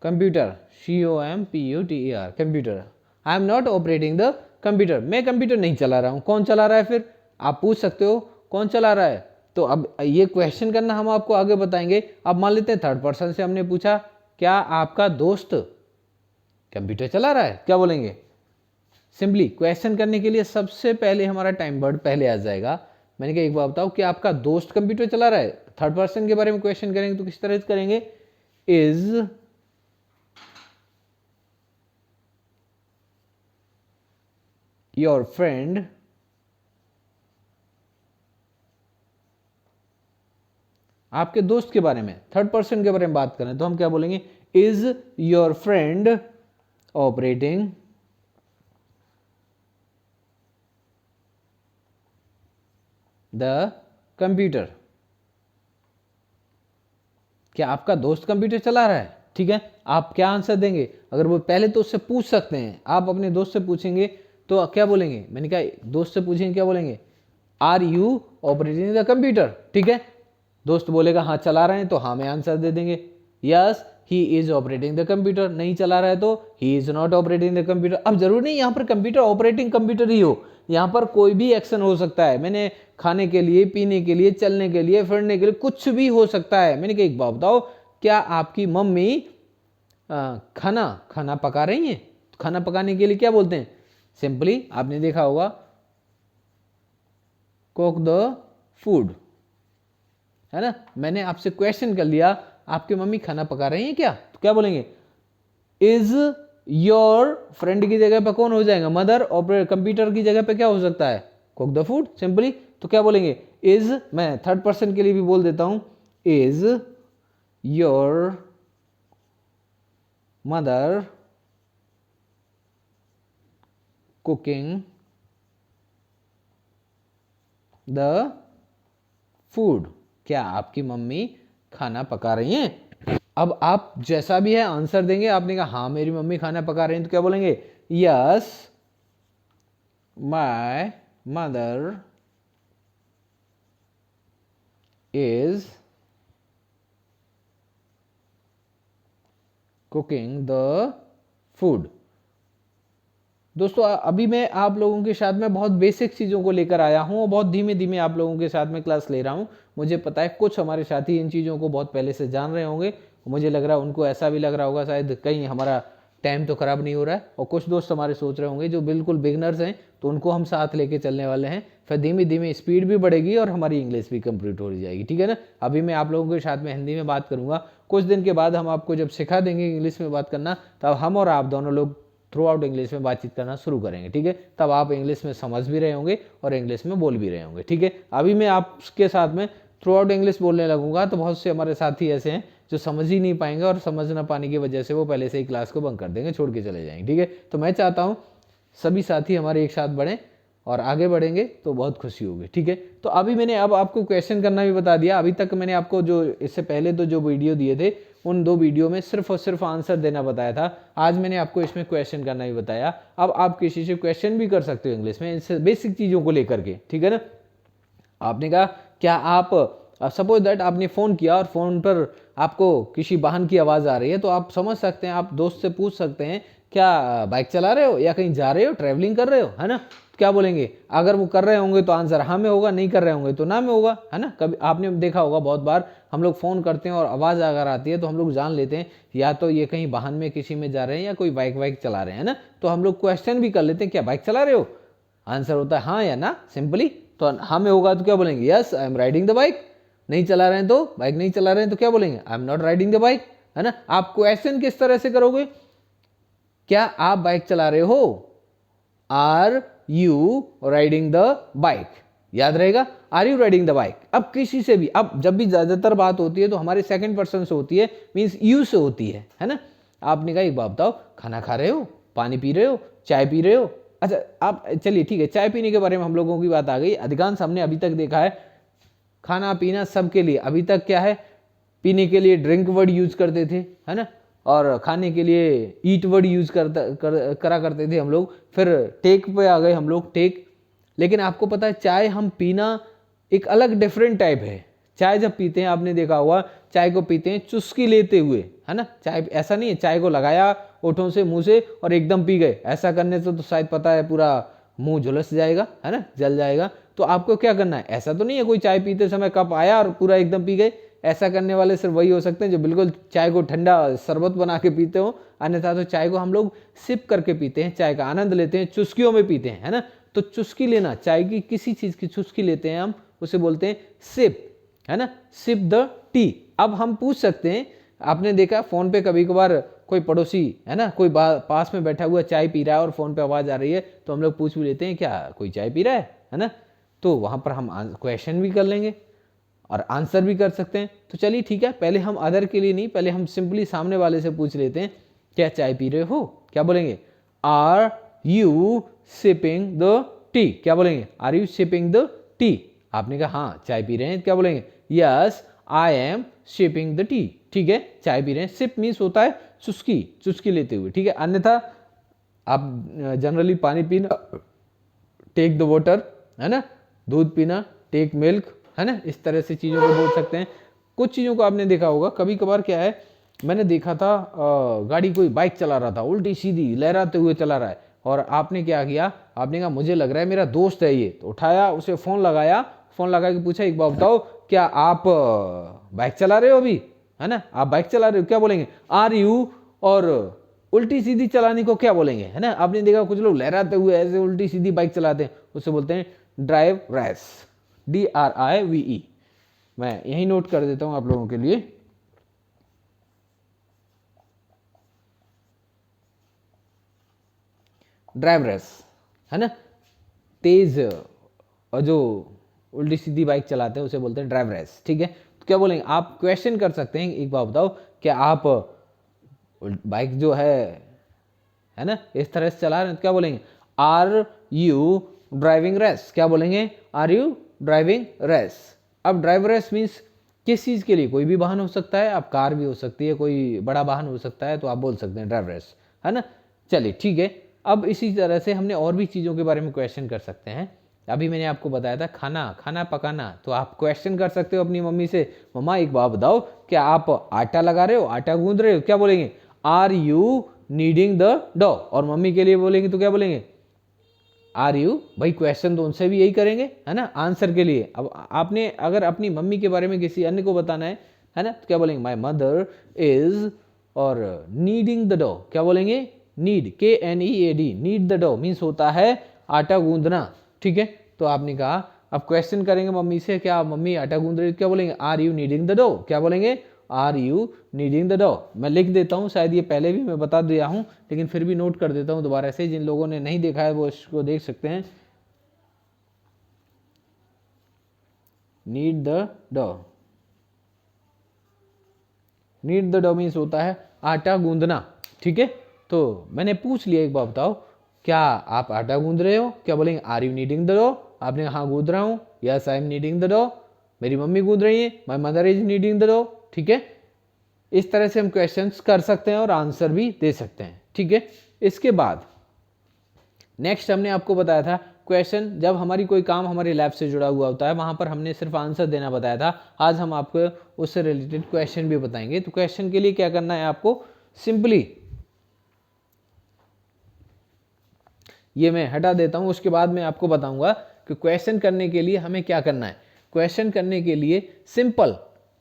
computer, COMPUTER, computer, I am not operating the computer, मैं कंप्यूटर नहीं चला रहा हूं। कौन चला रहा है, फिर आप पूछ सकते हो कौन चला रहा है। तो अब ये क्वेश्चन करना हम आपको आगे बताएंगे। अब मान लेते हैं थर्ड पर्सन से हमने पूछा क्या आपका दोस्त कंप्यूटर चला रहा है, क्या बोलेंगे। सिंपली क्वेश्चन करने के लिए सबसे पहले हमारा टाइम वर्ड पहले आ जाएगा। मैंने कहा एक बात बताओ कि आपका दोस्त कंप्यूटर चला रहा है, थर्ड पर्सन के बारे में क्वेश्चन करेंगे तो किस तरह से करेंगे, इज योर फ्रेंड आपके दोस्त के बारे में, थर्ड पर्सन के बारे में बात करें तो हम क्या बोलेंगे is your friend operating the computer, क्या आपका दोस्त कंप्यूटर चला रहा है। ठीक है, आप क्या आंसर देंगे, अगर वो पहले तो उससे पूछ सकते हैं, आप अपने दोस्त से पूछेंगे तो क्या बोलेंगे, मैंने कहा दोस्त से पूछेंगे क्या बोलेंगे are you operating the computer. ठीक है, दोस्त बोलेगा हाँ चला रहे हैं तो हाँ में आंसर दे देंगे, yes he is operating the computer. नहीं चला रहा है तो he is not operating the computer. अब जरूरी नहीं यहाँ पर कंप्यूटर ऑपरेटिंग कंप्यूटर ही हो, यहाँ पर कोई भी एक्शन हो सकता है। मैंने खाने के लिए, पीने के लिए, चलने के लिए, फिरने के लिए, कुछ भी हो सकता है। मैंने कहा एक बात बताओ, क्या आपकी मम्मी खाना खाना पका रही हैं, खाना पकाने के लिए क्या बोलते हैं, सिंपली आपने देखा होगा कुक द फूड, है ना। मैंने आपसे क्वेश्चन कर लिया आपकी मम्मी खाना पका रही हैं क्या, तो क्या बोलेंगे इज योर फ्रेंड की जगह पे कौन हो जाएगा मदर, और कंप्यूटर की जगह पे क्या हो सकता है कुक द फूड, सिंपली। तो क्या बोलेंगे इज, मैं थर्ड पर्सन के लिए भी बोल देता हूं, is your mother cooking the food, क्या आपकी मम्मी खाना पका रही हैं। अब आप जैसा भी है आंसर देंगे। आपने कहा हाँ मेरी मम्मी खाना पका रही हैं, तो क्या बोलेंगे? Yes my mother is cooking the food. दोस्तों अभी मैं आप लोगों के साथ में बहुत बेसिक चीज़ों को लेकर आया हूँ और बहुत धीमे धीमे आप लोगों के साथ में क्लास ले रहा हूँ। मुझे पता है कुछ हमारे साथी इन चीज़ों को बहुत पहले से जान रहे होंगे, मुझे लग रहा है उनको ऐसा भी लग रहा होगा शायद कहीं हमारा टाइम तो ख़राब नहीं हो रहा है। और कुछ दोस्त हमारे सोच रहे होंगे जो बिल्कुल बिगनर्स हैं, तो उनको हम साथ लेके चलने वाले हैं। फिर धीमे धीमे स्पीड भी बढ़ेगी और हमारी इंग्लिश भी कंप्लीट हो जाएगी, ठीक है ना। अभी मैं आप लोगों के साथ में हिंदी में बात करूँगा, कुछ दिन के बाद हम आपको जब सिखा देंगे इंग्लिश में बात करना, तब हम और आप दोनों लोग थ्रू आउट इंग्लिश में बातचीत करना शुरू करेंगे, ठीक है। तब आप इंग्लिश में समझ भी रहे होंगे और इंग्लिश में बोल भी रहे होंगे, ठीक है। अभी मैं आपके साथ में थ्रू आउट इंग्लिश बोलने लगूंगा तो बहुत से हमारे साथी ऐसे हैं जो समझ ही नहीं पाएंगे और समझ ना पाने की वजह से वो पहले से ही क्लास को बंक कर देंगे, छोड़ के चले जाएंगे, ठीक है। तो मैं चाहता हूँ सभी साथी हमारे एक साथ बढ़ें और आगे बढ़ेंगे तो बहुत खुशी होगी, ठीक है। तो अभी मैंने अब आपको क्वेश्चन करना भी बता दिया। अभी तक मैंने आपको जो इससे पहले तो जो वीडियो दिए थे उन 2 वीडियो में सिर्फ और सिर्फ आंसर देना बताया था। आज मैंने आपको इसमें क्वेश्चन करना भी बताया। अब आप किसी से क्वेश्चन भी कर सकते हो इंग्लिश में, इससे बेसिक चीज़ों को लेकर के, ठीक है ना। आपने कहा क्या आप सपोज दैट आपने फ़ोन किया और फ़ोन पर आपको किसी वाहन की आवाज़ आ रही है, तो आप समझ सकते हैं, आप दोस्त से पूछ सकते हैं क्या बाइक चला रहे हो या कहीं जा रहे हो, ट्रैवलिंग कर रहे हो, है ना। क्या बोलेंगे? अगर वो कर रहे होंगे तो आंसर हाँ में होगा, नहीं कर रहे होंगे तो ना में होगा, है ना। कभी आपने देखा होगा बहुत बार हम लोग फ़ोन करते हैं और आवाज़ अगर आती है तो हम लोग जान लेते हैं या तो ये कहीं वाहन में किसी में जा रहे हैं या कोई बाइक वाइक चला रहे हैं ना। तो हम लोग क्वेश्चन भी कर लेते हैं क्या बाइक चला रहे हो, आंसर होता है हाँ या ना, सिंपली। तो हाँ में होगा तो क्या बोलेंगे? Yes I am riding the bike. नहीं चला रहे हैं तो बाइक नहीं चला रहे हैं तो क्या बोलेंगे? I am not riding the bike, है ना। आप क्वेश्चन किस तरह से करोगे? क्या आप बाइक चला रहे हो? Are you riding the bike, याद रहेगा, are you riding the bike. अब किसी से भी, अब जब भी ज्यादातर बात होती है तो हमारे सेकंड पर्सन से होती है, मीन्स यू से होती है ना। आपने कहा एक बात बताओ, खाना खा रहे हो, पानी पी रहे हो, चाय पी रहे हो? अच्छा आप चलिए ठीक है, चाय पीने के बारे में हम लोगों की बात आ गई। अधिकांश हमने अभी तक देखा है खाना पीना सबके लिए, अभी तक क्या है, पीने के लिए ड्रिंक वर्ड यूज करते थे, है ना, और खाने के लिए ईट वर्ड यूज करा करते थे हम लोग। फिर टेक पे आ गए हम लोग, टेक। लेकिन आपको पता है चाय हम पीना एक अलग डिफरेंट टाइप है। चाय जब पीते हैं, आपने देखा होगा चाय को पीते हैं चुस्की लेते हुए, है ना। चाय ऐसा नहीं है चाय को लगाया ओठों से मुंह से और एकदम पी गए, ऐसा करने से तो शायद पता है पूरा मुंह झुलस जाएगा, है ना, जल जाएगा। तो आपको क्या करना है, ऐसा तो नहीं है कोई चाय पीते समय कप आया और पूरा एकदम पी गए। ऐसा करने वाले सिर्फ वही हो सकते हैं जो बिल्कुल चाय को ठंडा शरबत बना के पीते हो, अन्यथा तो चाय को हम लोग सिप करके पीते हैं, चाय का आनंद लेते हैं, चुस्कियों में पीते हैं, है ना। तो चुस्की लेना, चाय की किसी चीज़ की चुस्की लेते हैं हम, उसे बोलते हैं सिप, है ना, सिप द टी। अब हम पूछ सकते हैं, आपने देखा फ़ोन पे कभी कभार कोई पड़ोसी, है ना, कोई पास में बैठा हुआ चाय पी रहा है और फ़ोन पे आवाज़ आ रही है, तो हम लोग पूछ भी लेते हैं क्या कोई चाय पी रहा है ना। तो वहाँ पर हम क्वेश्चन भी कर लेंगे और आंसर भी कर सकते हैं। तो चलिए ठीक है, पहले हम अदर के लिए नहीं, पहले हम सिंपली सामने वाले से पूछ लेते हैं क्या चाय पी रहे हो। क्या बोलेंगे? Are you sipping the tea. क्या बोलेंगे? Are you sipping the tea. आपने कहा हाँ चाय पी रहे हैं, क्या बोलेंगे? Yes I am sipping the tea. ठीक है, चाय पी रहे हैं। सिप मीन्स होता है चुस्की, चुस्की लेते हुए, ठीक है। अन्यथा आप जनरली पानी पीना, टेक द वाटर, है ना, दूध पीना, टेक मिल्क, है ना, इस तरह से चीज़ों को बोल सकते हैं। कुछ चीज़ों को आपने देखा होगा कभी कभार, क्या है, मैंने देखा था गाड़ी कोई बाइक चला रहा था, उल्टी सीधी लहराते हुए चला रहा है, और आपने क्या किया, आपने कहा मुझे लग रहा है मेरा दोस्त है ये, तो उठाया, उसे फ़ोन लगाया, फ़ोन लगा के पूछा एक बात बताओ क्या आप बाइक चला रहे हो अभी, है ना, आप बाइक चला रहे हो, क्या बोलेंगे? Are you. और उल्टी सीधी चलाने को क्या बोलेंगे, है ना। आपने देखा कुछ लोग लहराते हुए ऐसे उल्टी सीधी बाइक चलाते हैं, उससे बोलते हैं ड्राइव रैश, DRIVE। मैं यही नोट कर देता हूं आप लोगों के लिए। ड्राइव रैश, है ना, तेज और जो उल्टी सीधी बाइक चलाते हैं उसे बोलते हैं ड्राइव रैश, ठीक है। तो क्या बोलेंगे? आप क्वेश्चन कर सकते हैं, एक बात बताओ क्या आप बाइक जो है ना, इस तरह से चला रहे हैं, तो क्या बोलेंगे? Are you driving race. क्या बोलेंगे? Are you driving race. अब ड्राइव रेस मीन्स किस चीज़ के लिए? कोई भी वाहन हो सकता है, आप कार भी हो सकती है, कोई बड़ा वाहन हो सकता है, तो आप बोल सकते हैं ड्राइवरेस, है ना। चलिए ठीक है। अब इसी तरह से हमने और भी चीज़ों के बारे में क्वेश्चन कर सकते हैं। अभी मैंने आपको बताया था खाना पकाना, तो आप क्वेश्चन कर सकते हो अपनी मम्मी से, मम्मा एक बात बताओ, क्या आप आटा लगा रहे हो, आटा गूंद रहे हो? क्या बोलेंगे? Are you kneading the dough. और मम्मी के लिए बोलेंगे तो क्या बोलेंगे? Are you. भाई क्वेश्चन तो उनसे भी यही करेंगे, है ना, आंसर के लिए। अब आपने अगर अपनी मम्मी के बारे में किसी अन्य को बताना है ना, तो क्या बोलेंगे? माई मदर इज और नीडिंग द डो। क्या बोलेंगे? Knead, KNEAD, knead the dough means होता है आटा गूंदना। ठीक है, तो आपने कहा अब क्वेश्चन करेंगे मम्मी से, क्या मम्मी आटा गूंद रही? क्या बोलेंगे? Are you kneading the dough. क्या बोलेंगे? Are you kneading the dough. मैं लिख देता हूँ, शायद ये पहले भी मैं बता दिया हूँ, लेकिन फिर भी नोट कर देता हूँ दोबारा से, जिन लोगों ने नहीं देखा है वो इसको देख सकते हैं। Knead the dough, knead the dough means होता है आटा गूंदना। ठीक है, तो मैंने पूछ लिया, एक बार बताओ क्या आप आटा गूंद रहे हो? क्या बोलेंगे? Are you kneading the dough. आपने कहा हाँ गूंद रहा हूँ, yes I am kneading the dough, मेरी मम्मी गूंद रही है, my mother is kneading the dough. ठीक है, इस तरह से हम क्वेश्चंस कर सकते हैं और आंसर भी दे सकते हैं। ठीक है, इसके बाद नेक्स्ट हमने आपको बताया था क्वेश्चन, जब हमारी कोई काम हमारे लैब से जुड़ा हुआ होता है वहां पर हमने सिर्फ आंसर देना बताया था। आज हम आपको उससे रिलेटेड क्वेश्चन भी बताएंगे। तो क्वेश्चन के लिए क्या करना है आपको? सिंपली ये मैं हटा देता हूं, उसके बाद मैं आपको बताऊंगा कि क्वेश्चन करने के लिए हमें क्या करना है। क्वेश्चन करने के लिए सिंपल,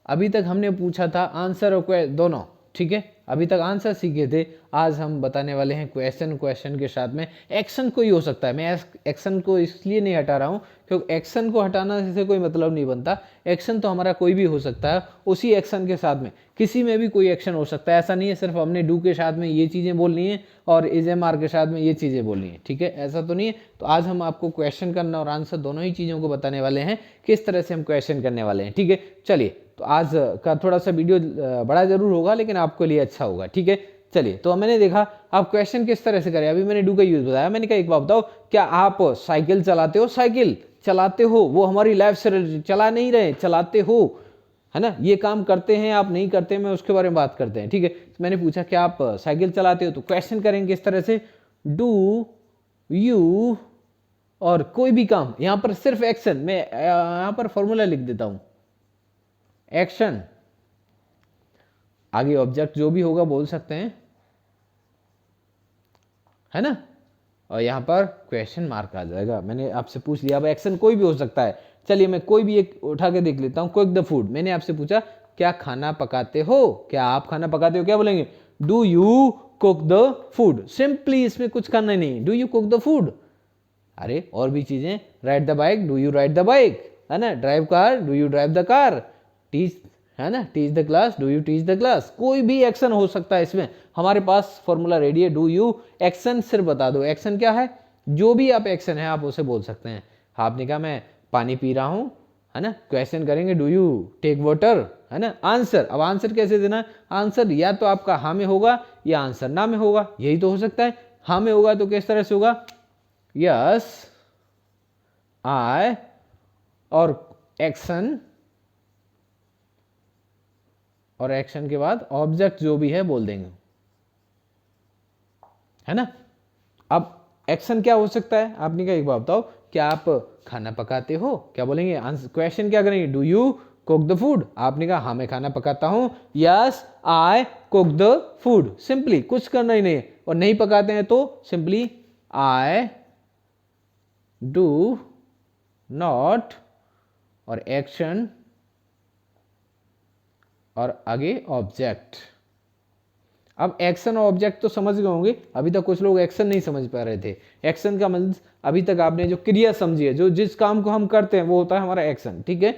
अभी तक हमने पूछा था आंसर और दोनों। ठीक है, अभी तक आंसर सीखे थे, आज हम बताने वाले हैं क्वेश्चन। क्वेश्चन के साथ में एक्शन कोई हो सकता है। मैं एक्शन को इसलिए नहीं हटा रहा हूँ क्योंकि एक्शन को हटाना से कोई मतलब नहीं बनता। एक्शन तो हमारा कोई भी हो सकता है, उसी एक्शन के साथ में किसी में भी कोई एक्शन हो सकता है। ऐसा नहीं है सिर्फ हमने डू के साथ में ये चीज़ें बोलनी है और इज एम आर के साथ में ये चीज़ें बोलनी है। ठीक है, ऐसा तो नहीं है। तो आज हम आपको क्वेश्चन करना और आंसर दोनों ही चीज़ों को बताने वाले हैं, किस तरह से हम क्वेश्चन करने वाले हैं। ठीक है, चलिए, तो आज का थोड़ा सा वीडियो बड़ा जरूर होगा लेकिन आपके लिए अच्छा होगा। ठीक है, चलिए, तो मैंने देखा आप क्वेश्चन किस तरह से करें। अभी मैंने डू का यूज बताया, मैंने कहा एक बात बताओ, क्या आप साइकिल चलाते हो? साइकिल चलाते हो, वो हमारी लाइफ से चला नहीं रहे, चलाते हो, है ना। ये काम करते हैं आप नहीं करते, मैं उसके बारे में बात करते हैं। ठीक है, तो मैंने पूछा क्या आप साइकिल चलाते हो, तो क्वेश्चन करेंगे इस तरह से, डू यू, और कोई भी काम, यहां पर सिर्फ एक्शन, मैं यहां पर फॉर्मूला लिख देता हूं, एक्शन, आगे ऑब्जेक्ट जो भी होगा बोल सकते हैं, है ना, और यहां पर क्वेश्चन मार्क आ जाएगा। मैंने आपसे पूछ लिया, अब एक्शन कोई भी हो सकता है। चलिए मैं कोई भी एक उठा के देख लेता हूं, कुक द फूड। मैंने आपसे पूछा क्या खाना पकाते हो? क्या आप खाना पकाते हो? क्या बोलेंगे? Do you cook the food. Simply, इसमें कुछ करना नहीं, do you cook the food. अरे और भी चीजें, ride the bike, do you ride the bike, है ना, drive car, do you drive the car, teach, है ना, teach the class, do you teach the class. कोई भी एक्शन हो सकता है इसमें, हमारे पास फॉर्मूला रेडी है। डू यू, एक्शन सिर्फ बता दो, एक्शन क्या है, जो भी आप एक्शन है आप उसे बोल सकते हैं। आपने कहा मैं पानी पी रहा हूं, है ना, क्वेश्चन करेंगे डू यू टेक वाटर, है ना। आंसर, अब आंसर कैसे देना? आंसर या तो आपका हाँ में होगा या आंसर ना में होगा, यही तो हो सकता है। हाँ में होगा तो किस तरह से होगा? यस आई, और एक्शन, और एक्शन के बाद ऑब्जेक्ट जो भी है बोल देंगे, है ना। अब एक्शन क्या हो सकता है? आपने क्या, एक बात बताओ, क्या आप खाना पकाते हो? क्या बोलेंगे? आंसर, क्वेश्चन क्या करेंगे? Do you cook the food. आपने कहा हाँ मैं खाना पकाता हूं, yes I cook the food. Simply, कुछ करना ही नहीं है। और नहीं पकाते हैं तो सिंपली आई डू नॉट, और एक्शन, और आगे ऑब्जेक्ट। अब एक्शन और ऑब्जेक्ट तो समझ गए होंगे, अभी तक कुछ लोग एक्शन नहीं समझ पा रहे थे। एक्शन का मतलब अभी तक आपने जो क्रिया समझी है, जो जिस काम को हम करते हैं वो होता है हमारा एक्शन। ठीक है,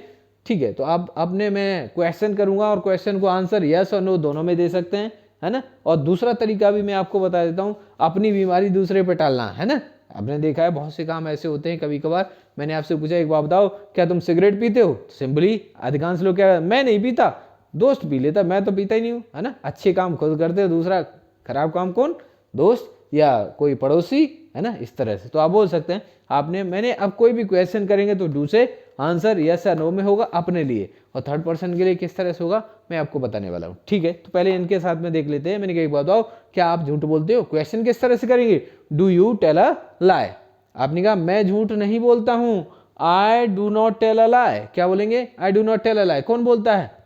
ठीक है, तो अब अपने मैं क्वेश्चन करूंगा और क्वेश्चन को आंसर यस और नो दोनों में दे सकते हैं, है ना। और दूसरा तरीका भी मैं आपको बता देता हूं, अपनी बीमारी दूसरे पे टालना, है ना। आपने देखा है बहुत से काम ऐसे होते हैं, कभी कभार मैंने आपसे पूछा एक बात बताओ क्या तुम सिगरेट पीते हो? सिंपली अधिकांश लोग क्या, मैं नहीं पीता, दोस्त पी लेता, मैं तो पीता ही नहीं हूँ, है ना। अच्छे काम खुद करते हो, दूसरा खराब काम कौन? दोस्त या कोई पड़ोसी, है ना, इस तरह से। तो आप बोल सकते हैं आपने, मैंने, अब कोई भी क्वेश्चन करेंगे तो डू से आंसर यस या नो में होगा अपने लिए, और थर्ड पर्सन के लिए किस तरह से होगा मैं आपको बताने वाला हूँ, ठीक है। तो पहले इनके साथ में देख लेते हैं। मैंने कहा एक बात बताओ, क्या आप झूठ बोलते हो? क्वेश्चन किस तरह से करेंगे? Do you tell a lie. आपने कहा मैं झूठ नहीं बोलता हूँ, I do not tell a lie. क्या बोलेंगे? I do not tell a lie. कौन बोलता है?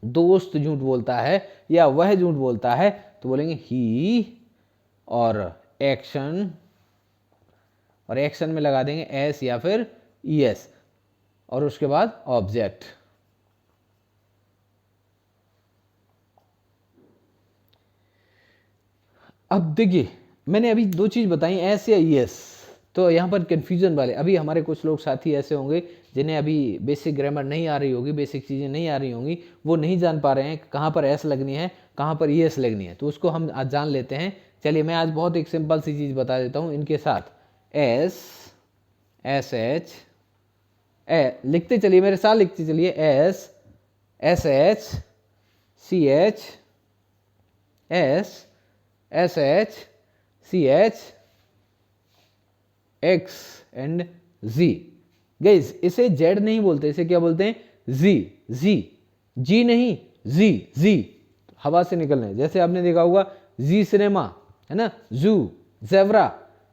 दोस्त झूठ बोलता है या वह झूठ बोलता है, तो बोलेंगे ही, और एक्शन, और एक्शन में लगा देंगे एस या फिर ईएस, और उसके बाद ऑब्जेक्ट। अब देखिए मैंने अभी दो चीज बताई, एस या ईएस, तो यहाँ पर कंफ्यूजन वाले, अभी हमारे कुछ लोग साथी ऐसे होंगे जिन्हें अभी बेसिक ग्रामर नहीं आ रही होगी, बेसिक चीज़ें नहीं आ रही होंगी, वो नहीं जान पा रहे हैं कहाँ पर एस लगनी है, कहाँ पर ईएस लगनी है, तो उसको हम आज जान लेते हैं। चलिए मैं आज बहुत एक सिंपल सी चीज़ बता देता हूँ इनके साथ। एस, एस एच, लिखते चलिए मेरे साथ, लिखते चलिए, S, S H, C H, S, S H, C H, X and G. Guys इसे जेड नहीं बोलते, इसे क्या बोलते हैं? जी, जी, जी नहीं, जी, जी, हवा से निकलने। जैसे आपने देखा होगा जी सिनेमा, है ना, जू, जेवरा,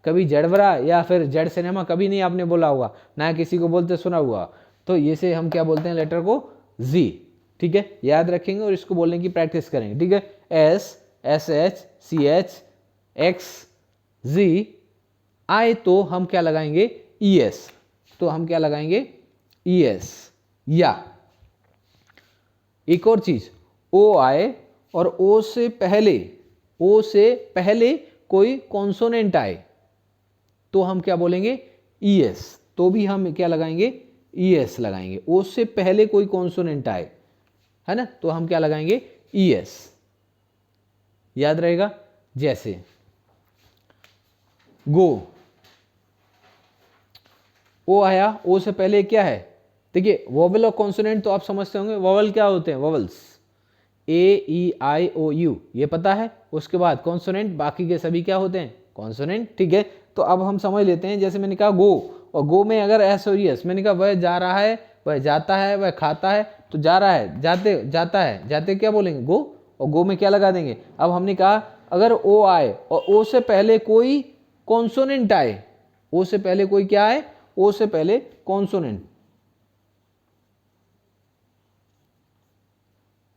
कभी जेडवरा या फिर जेड सिनेमा कभी नहीं आपने बोला होगा, ना किसी को बोलते सुना हुआ। तो ये से हम क्या बोलते हैं लेटर को? जी, ठीक है, याद रखेंगे और इसको बोलने की प्रैक्टिस करेंगे, ठीक है। S, S H, C H, X, G, I तो हम क्या लगाएंगे? ईएस। तो हम क्या लगाएंगे? ईएस। या एक और चीज, ओ आए और ओ से पहले, ओ से पहले कोई कॉन्सोनेंट आए तो हम क्या बोलेंगे? ईएस। तो भी हम क्या लगाएंगे? ईएस लगाएंगे। ओ से पहले कोई कॉन्सोनेंट आए, है ना, तो हम क्या लगाएंगे? ईएस। याद रहेगा? जैसे गो, ओ आया, ओ से पहले क्या है? देखिए वोवेल और कॉन्सोनेंट तो आप समझते होंगे, वोवेल क्या होते हैं? Vowels, A E I O you, ये पता है। उसके बाद कॉन्सोनेंट, बाकी के सभी क्या होते हैं? कॉन्सोनेंट, ठीक है। तो अब हम समझ लेते हैं, जैसे मैंने कहा गो, और गो में अगर एस और एस, मैंने कहा वह जा रहा है, वह जाता है, वह खाता है, तो जा रहा है, जाते, जाता है, जाते क्या बोलेंगे? गो, और गो में क्या लगा देंगे? अब हमने कहा अगर ओ आए और ओ से पहले कोई कॉन्सोनेंट आए, ओ से पहले कोई क्या आए? ओ से पहले कॉन्सोनेंट।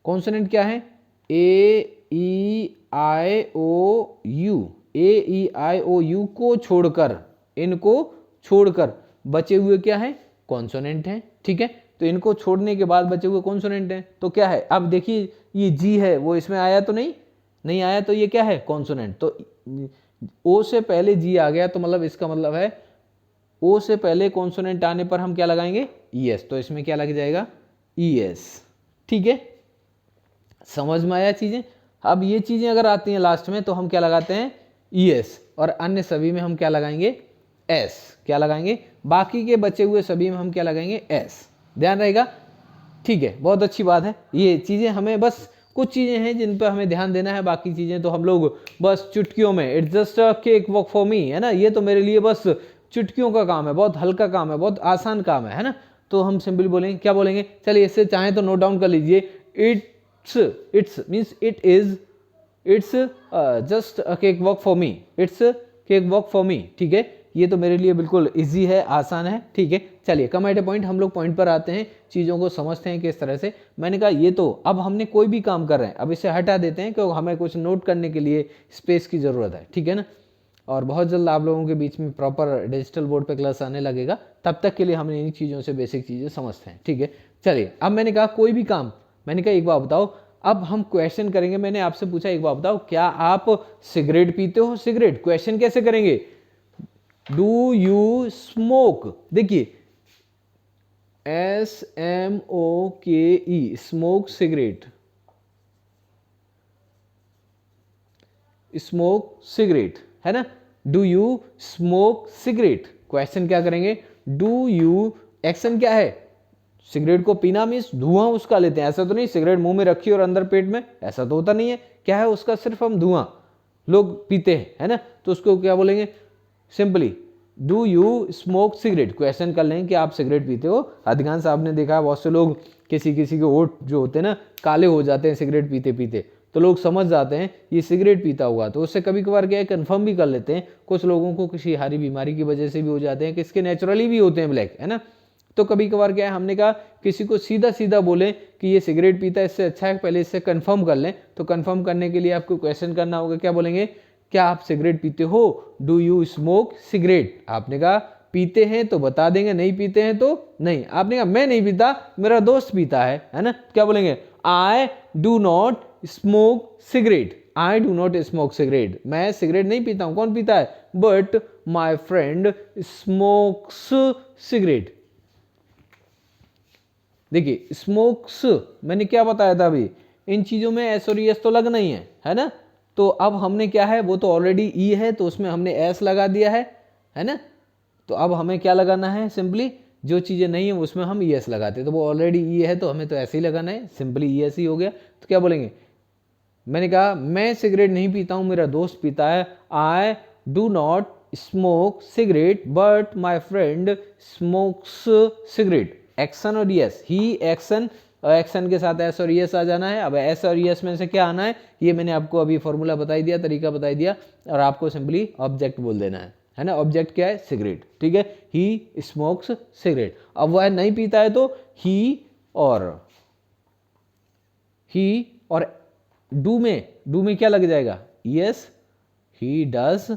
कॉन्सोनेंट क्या है? ए ई आई ओ you, A E I O you को छोड़कर, इनको छोड़कर बचे हुए क्या है? कॉन्सोनेंट हैं, ठीक है। तो इनको छोड़ने के बाद बचे हुए कॉन्सोनेंट हैं, तो क्या है? अब देखिए ये जी है, वो इसमें आया तो नहीं, नहीं आया, तो ये क्या है? कॉन्सोनेंट। तो ओ से पहले जी आ गया, तो मतलब इसका मतलब है ओ से पहले कॉन्सोनेंट आने पर हम क्या लगाएंगे? ईएस। तो इसमें क्या लग जाएगा? ईएस, ठीक है। समझ में आया चीजें? अब ये चीजें अगर आती हैं लास्ट में तो हम क्या लगाते हैं? ईएस, और अन्य सभी में हम क्या लगाएंगे? एस। क्या लगाएंगे? बाकी के बचे हुए सभी में हम क्या लगाएंगे? एस। ध्यान रहेगा? ठीक है, बहुत अच्छी बात है। ये चीजें हमें, बस कुछ चीजें हैं जिन पर हमें ध्यान देना है, बाकी चीजें तो हम लोग बस चुटकियों में, it's just a cake walk for me, है ना, ये तो मेरे लिए बस चुटकियों का काम है, बहुत हल्का काम है, बहुत आसान काम है ना। तो हम सिंपली बोलेंगे, क्या बोलेंगे? चलिए इससे चाहें तो नोट डाउन कर लीजिए, it's means it is, it's just a cake walk for me, it's cake walk for me, ठीक है। ये तो मेरे लिए बिल्कुल इजी है, आसान है, ठीक है। चलिए कम एट ए पॉइंट, हम लोग पॉइंट पर आते हैं, चीज़ों को समझते हैं किस तरह से। मैंने कहा ये तो अब हमने कोई भी काम कर रहे हैं, अब इसे हटा देते हैं क्योंकि हमें कुछ नोट करने के लिए स्पेस की ज़रूरत है, ठीक है ना। और बहुत जल्द आप लोगों के बीच में प्रॉपर डिजिटल बोर्ड पे क्लास आने लगेगा, तब तक के लिए हम इन चीज़ों से बेसिक चीज़ें समझते हैं, ठीक है। चलिए अब मैंने कहा कोई भी काम, मैंने कहा एक बात बताओ, अब हम क्वेश्चन करेंगे। मैंने आपसे पूछा एक बात बताओ, क्या आप सिगरेट पीते हो? सिगरेट, क्वेश्चन कैसे करेंगे? Do you smoke? देखिए SMOKE, smoke, cigarette, smoke cigarette, है ना। Do you smoke cigarette? Question क्या करेंगे? डू यू, एक्शन क्या है? सिगरेट को पीना मीन्स धुआं उसका लेते हैं, ऐसा तो नहीं सिगरेट मुंह में रखी और अंदर पेट में, ऐसा तो होता नहीं है। क्या है उसका? सिर्फ हम धुआं लोग पीते हैं, है ना। तो उसको क्या बोलेंगे? Simply do you smoke cigarette, question कर लें कि आप सिगरेट पीते हो। अधिकांश आपने देखा है बहुत से लोग, किसी किसी के होठ जो होते हैं ना काले हो जाते हैं सिगरेट पीते पीते, तो लोग समझ जाते हैं ये सिगरेट पीता हुआ। तो उससे कभी कभार क्या है कंफर्म भी कर लेते हैं। कुछ लोगों को किसी हारी बीमारी की वजह से भी हो जाते हैं, किसके नेचुरली भी होते हैं ब्लैक, है ना। तो कभी कभार क्या है हमने कहा किसी को सीधा सीधा बोले कि ये सिगरेट पीता है, इससे अच्छा है पहले इससे कंफर्म कर लें। तो कंफर्म करने के लिए आपको क्वेश्चन करना होगा, क्या बोलेंगे, क्या आप सिगरेट पीते हो, डू यू स्मोक सिगरेट। आपने कहा पीते हैं तो बता देंगे, नहीं पीते हैं तो नहीं। आपने कहा मैं नहीं पीता, मेरा दोस्त पीता है ना, क्या बोलेंगे, I do not smoke cigarette, I do not smoke cigarette, मैं सिगरेट नहीं पीता हूं। कौन पीता है, but my friend smokes cigarette. देखिए स्मोक्स मैंने क्या बताया था अभी, इन चीजों में एस और एस तो लगना ही है ना। तो अब हमने क्या है, वो तो ऑलरेडी ई है तो उसमें हमने एस लगा दिया है ना। तो अब हमें क्या लगाना है, सिंपली जो चीजें नहीं है उसमें हम ई एस लगाते हैं, तो वो ऑलरेडी ई है तो हमें तो ऐसे ही लगाना है, सिंपली ई एस ही हो गया। तो क्या बोलेंगे, मैंने कहा मैं सिगरेट नहीं पीता हूं, मेरा दोस्त पीता है, आई do not smoke cigarette but my friend smokes cigarette. Action और यस, ही एक्शन, एक्शन के साथ एस और यस आ जाना है। अब एस और यस में से क्या आना है, ये मैंने आपको अभी फॉर्मूला बताई दिया, तरीका बताई दिया, और आपको सिंपली ऑब्जेक्ट बोल देना है ना। ऑब्जेक्ट क्या है, सिगरेट, ठीक है, ही स्मोक्स सिगरेट। अब वह नहीं पीता है तो ही और डू में क्या लग जाएगा, यस ही डज।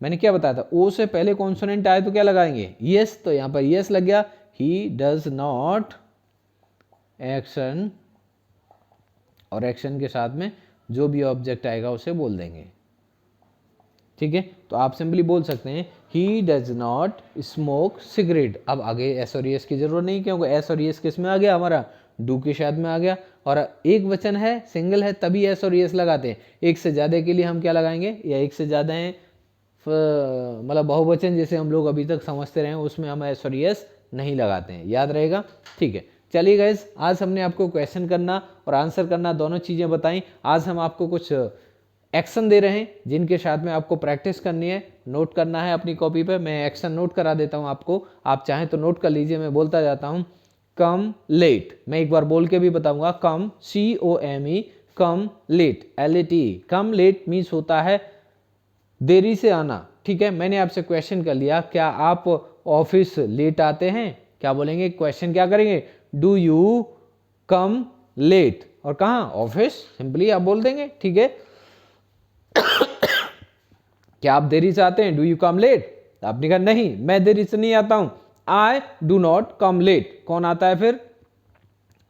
मैंने क्या बताया था, ओ से पहले कॉन्सोनेंट आए तो क्या लगाएंगे, यस, तो यहां पर यस लग गया। ही डज नॉट एक्शन, और एक्शन के साथ में जो भी ऑब्जेक्ट आएगा उसे बोल देंगे, ठीक है। तो आप सिंपली बोल सकते हैं ही डज नॉट स्मोक सिगरेट। अब आगे एस और एस की जरूरत नहीं, क्योंकि एस और एस किस में आ गया, हमारा डू के शायद में आ गया, और एक वचन है, सिंगल है, तभी एस और एस लगाते हैं। एक से ज्यादा के लिए हम क्या लगाएंगे, या एक से ज्यादा है मतलब बहुवचन जैसे हम लोग अभी तक समझते रहे उसमें हम एस और एस नहीं लगाते हैं, याद रहेगा, ठीक है। चलिए गाइस, आज हमने आपको क्वेश्चन करना और आंसर करना दोनों चीजें बताई। आज हम आपको कुछ एक्शन दे रहे हैं जिनके साथ में आपको प्रैक्टिस करनी है, नोट करना है अपनी कॉपी पे। मैं एक्शन नोट करा देता हूं आपको, आप चाहें तो नोट कर लीजिए, मैं बोलता जाता हूं। कम लेट, मैं एक बार बोल के भी बताऊंगा, कम COME, कम लेट LAT। कम लेट मीन्स होता है देरी से आना, ठीक है। मैंने आपसे क्वेश्चन कर लिया, क्या आप ऑफिस लेट आते हैं, क्या बोलेंगे, क्वेश्चन क्या करेंगे, डू यू कम लेट, और कहा ऑफिस, सिंपली आप बोल देंगे, ठीक है। क्या आप देरी से आते हैं, डू यू कम लेट। आपने कहा नहीं मैं देरी से नहीं आता हूं, I do not come late. कौन आता है फिर,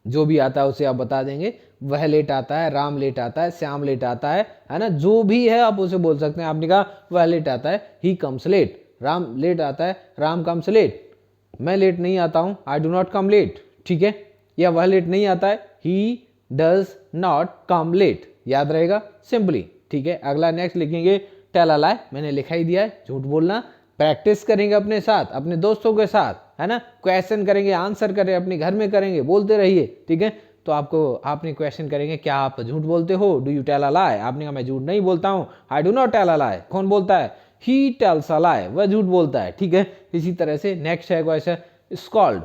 जो भी आता है उसे आप बता देंगे, वह लेट आता है, राम लेट आता है, श्याम लेट आता है ना, जो भी है आप उसे बोल सकते हैं। आपने कहा वह लेट आता है, he comes late, Ram late आता है, राम कम्स लेट। मैं लेट नहीं आता हूं, I do not come late, ठीक है। या वह लेट नहीं आता है, he does not come late, याद रहेगा सिंपली, ठीक है। अगला नेक्स्ट लिखेंगे टेल अ लाई, मैंने लिखा ही दिया है, झूठ बोलना। प्रैक्टिस करेंगे अपने साथ, अपने दोस्तों के साथ, है ना, क्वेश्चन करेंगे, आंसर करें, अपने घर में करेंगे, बोलते रहिए, ठीक है। तो आपको, आपने क्वेश्चन करेंगे क्या आप झूठ बोलते हो, do you tell a lie. आपने कहा मैं झूठ नहीं बोलता हूं, I do not tell a lie. कौन बोलता है, ही टेल्स अ लाई, वह झूठ बोलता है, ठीक है। इसी तरह से नेक्स्ट है क्वेश्चन, स्कॉल्ड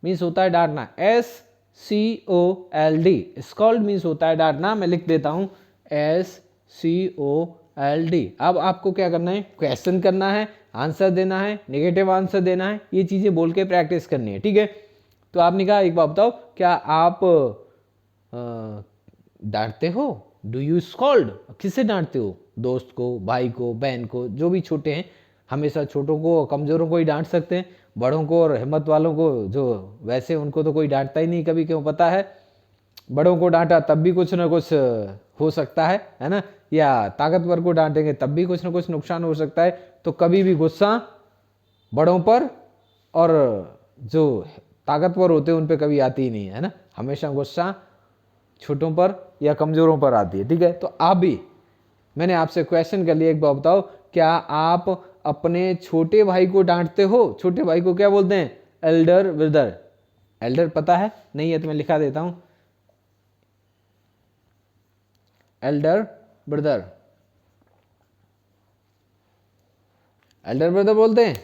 मीन्स होता है डांटना, SCOLD, स्कॉल्ड मीन्स होता है डांटना। मैं लिख देता हूं SCOLD। अब आपको क्या करना है, क्वेश्चन करना है, आंसर देना है, नेगेटिव आंसर देना है, ये चीजें बोल के प्रैक्टिस करनी है, ठीक है। तो आपने कहा एक बात बताओ, क्या आप डांटते हो, डू यू स्कॉल्ड, किससे डांटते हो, दोस्त को, भाई को, बहन को, जो भी छोटे हैं। हमेशा छोटों को, कमजोरों को ही डांट सकते हैं, बड़ों को और हिम्मत वालों को जो वैसे उनको तो कोई डांटता ही नहीं कभी, क्यों पता है, बड़ों को डांटा तब भी कुछ ना कुछ हो सकता है ना, या ताकतवर को डांटेंगे तब भी कुछ ना कुछ नुकसान हो सकता है। तो कभी भी गुस्सा बड़ों पर और जो ताकतवर होते हैं उन पे कभी आती ही नहीं है ना, हमेशा गुस्सा छोटों पर या कमजोरों पर आती है, ठीक है। तो आप भी, मैंने आपसे क्वेश्चन कर लिया, एक बात बताओ, क्या आप अपने छोटे भाई को डांटते हो। छोटे भाई को क्या बोलते हैं, एल्डर ब्रदर। एल्डर पता है, नहीं है तो मैं लिखा देता हूं, एल्डर ब्रदर। एल्डर ब्रदर बोलते हैं।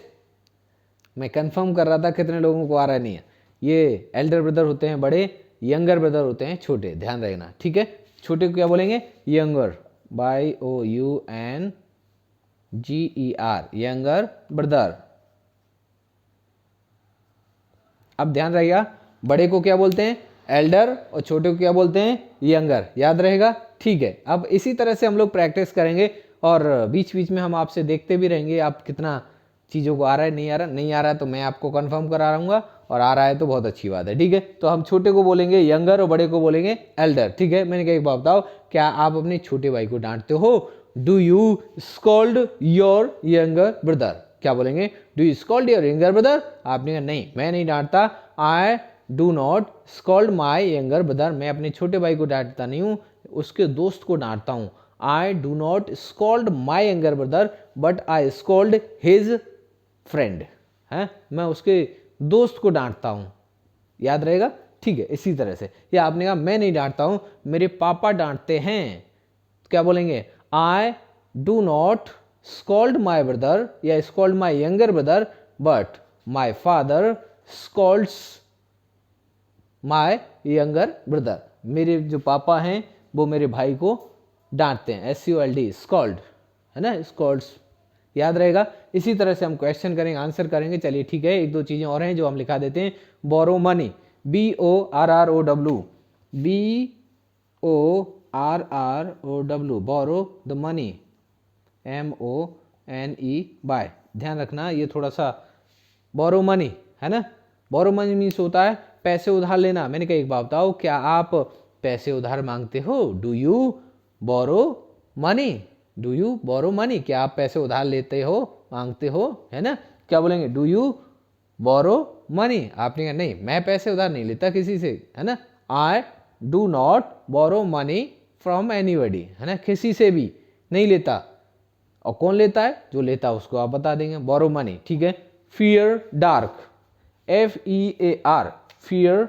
मैं कंफर्म कर रहा था कितने लोगों को आ रहा नहीं है। ये एल्डर ब्रदर होते हैं बड़े, यंगर ब्रदर होते हैं छोटे, ध्यान रखना, ठीक है। छोटे को क्या बोलेंगे? Younger, YOUNGER, younger brother. अब ध्यान रहेगा, बड़े को क्या बोलते हैं? एल्डर, और छोटे को क्या बोलते हैं? यंगर। याद रहेगा, ठीक है। अब इसी तरह से हम लोग प्रैक्टिस करेंगे और बीच बीच में हम आपसे देखते भी रहेंगे आप कितना चीज़ों को आ रहा है, नहीं आ रहा। नहीं आ रहा है तो मैं आपको कंफर्म करा रहूँगा, और आ रहा है तो बहुत अच्छी बात है, ठीक है। तो हम छोटे को बोलेंगे यंगर और बड़े को बोलेंगे एल्डर, ठीक है। मैंने कहा एक बात बताओ, क्या आप अपने छोटे भाई को डांटते हो? Do you scold your younger brother? क्या बोलेंगे? Do you scold your younger brother? आपने कहा नहीं, मैं नहीं डांटता। I do not scold my younger brother. मैं अपने छोटे भाई को डांटता नहीं हूँ, उसके दोस्त को डांटता हूँ। I do not scold my younger brother but I scold his friend, है, मैं उसके दोस्त को डांटता हूँ। याद रहेगा, ठीक है। इसी तरह से, या आपने कहा मैं नहीं डांटता हूँ, मेरे पापा डांटते हैं, तो क्या बोलेंगे? I do not scold my brother या scold my younger brother but my father scolds my younger brother. मेरे जो पापा हैं वो मेरे भाई को डांटते हैं, SCOLD, स्कॉल्ड, है ना, स्कॉल्ड्स। याद रहेगा। इसी तरह से हम क्वेश्चन करेंगे, आंसर करेंगे। चलिए ठीक है, एक दो चीज़ें और हैं जो हम लिखा देते हैं। Borrow money, BORROW, BORROW, borrow the money, MONEY। ध्यान रखना, ये थोड़ा सा बोरो मनी है ना, बोरो मनी मीन्स होता है पैसे उधार लेना। मैंने कहा एक बात बताओ, क्या आप पैसे उधार मांगते हो? Do you borrow money? Do you borrow money? क्या आप पैसे उधार लेते हो, मांगते हो, है ना? क्या बोलेंगे? Do you borrow money? आपने कहा नहीं, मैं पैसे उधार नहीं लेता किसी से, है ना। I do not borrow money from anybody, है ना, किसी से भी नहीं लेता। और कौन लेता है? जो लेता है उसको आप बता देंगे, बोरो मनी, ठीक है। Fear dark, FEAR, fear,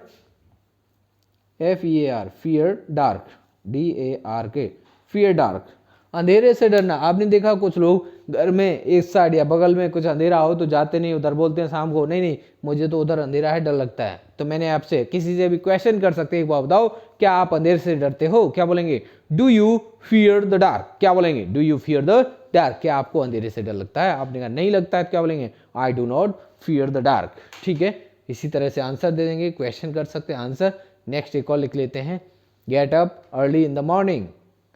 FEAR, fear dark, DARK, fear dark, अंधेरे से डरना। आपने देखा कुछ लोग घर में एक साइड या बगल में कुछ अंधेरा हो तो जाते नहीं उधर, बोलते हैं शाम को नहीं नहीं मुझे तो उधर अंधेरा है, डर लगता है। तो मैंने आपसे किसी से भी क्वेश्चन कर सकते हैं, एक बात बताओ, क्या आप अंधेरे से डरते हो? क्या बोलेंगे? Do you fear the dark? क्या बोलेंगे? Do you fear the dark? क्या आपको अंधेरे से डर लगता है? आपने कहा नहीं लगता है, क्या बोलेंगे? I do not fear the dark, ठीक है। इसी तरह से आंसर दे देंगे, क्वेश्चन कर सकते हैं, आंसर। नेक्स्ट एक और लिख लेते हैं, gate up early in the morning,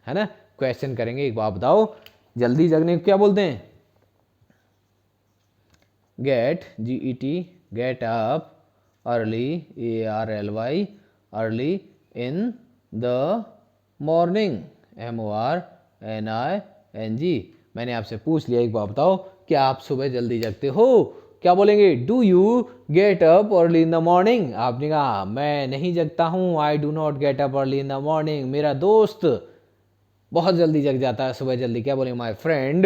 है ना। क्वेश्चन करेंगे, एक बात बताओ, जल्दी जगने को क्या बोलते हैं? Get, GET, get up early, ARLY, early in the morning, MORNING। मैंने आपसे पूछ लिया, एक बात बताओ, क्या आप सुबह जल्दी जगते हो? क्या बोलेंगे? Do you get up early in the morning? आपने कहा मैं नहीं जगता हूँ, I do not gate up early in the morning. मेरा दोस्त बहुत जल्दी जग जाता है सुबह जल्दी, क्या बोलेंगे? My friend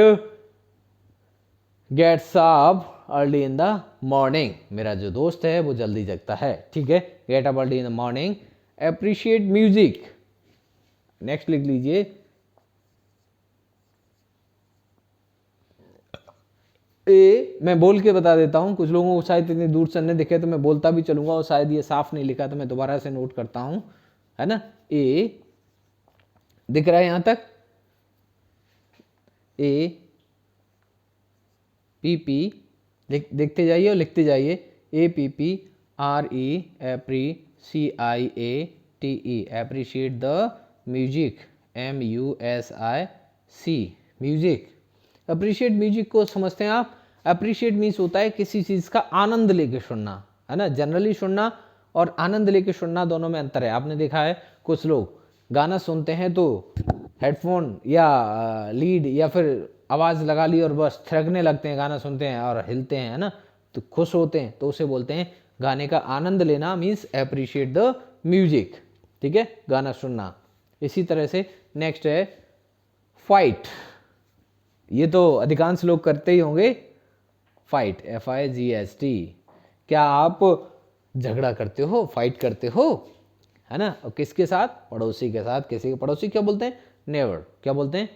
gets up early in the morning. मेरा जो दोस्त है वो जल्दी जगता है, ठीक है। Gate up early in the morning. Appreciate music, next लिख लीजिए, मैं बोल के बता देता हूं, कुछ लोगों को शायद इतनी दूर से नहीं दिखे तो मैं बोलता भी चलूंगा, और शायद ये साफ नहीं लिखा तो मैं दोबारा से नोट करता हूं, है ना। ए दिख रहा है यहां तक? APP, देखते जाइए और लिखते जाइए, APPREAPRICIATE, appreciate the music, MUSIC, music. Appreciate music को समझते हैं आप? अप्रिशिएट मीन्स होता है किसी चीज़ का आनंद लेके सुनना, है ना। जनरली सुनना और आनंद लेके सुनना दोनों में अंतर है। आपने देखा है कुछ लोग गाना सुनते हैं तो हेडफोन या लीड या फिर आवाज़ लगा ली और बस थिरकने लगते हैं, गाना सुनते हैं और हिलते हैं, है ना, तो खुश होते हैं, तो उसे बोलते हैं गाने का आनंद लेना, मीन्स अप्रिशिएट द म्यूजिक, ठीक है, गाना सुनना। इसी तरह से नेक्स्ट है फाइट, ये तो अधिकांश लोग करते ही होंगे, फाइट, FIGHT। क्या आप झगड़ा करते हो, फाइट करते हो, है ना, और किसके साथ? पड़ोसी के साथ। किसी के पड़ोसी क्या बोलते हैं? नेवर। क्या बोलते हैं?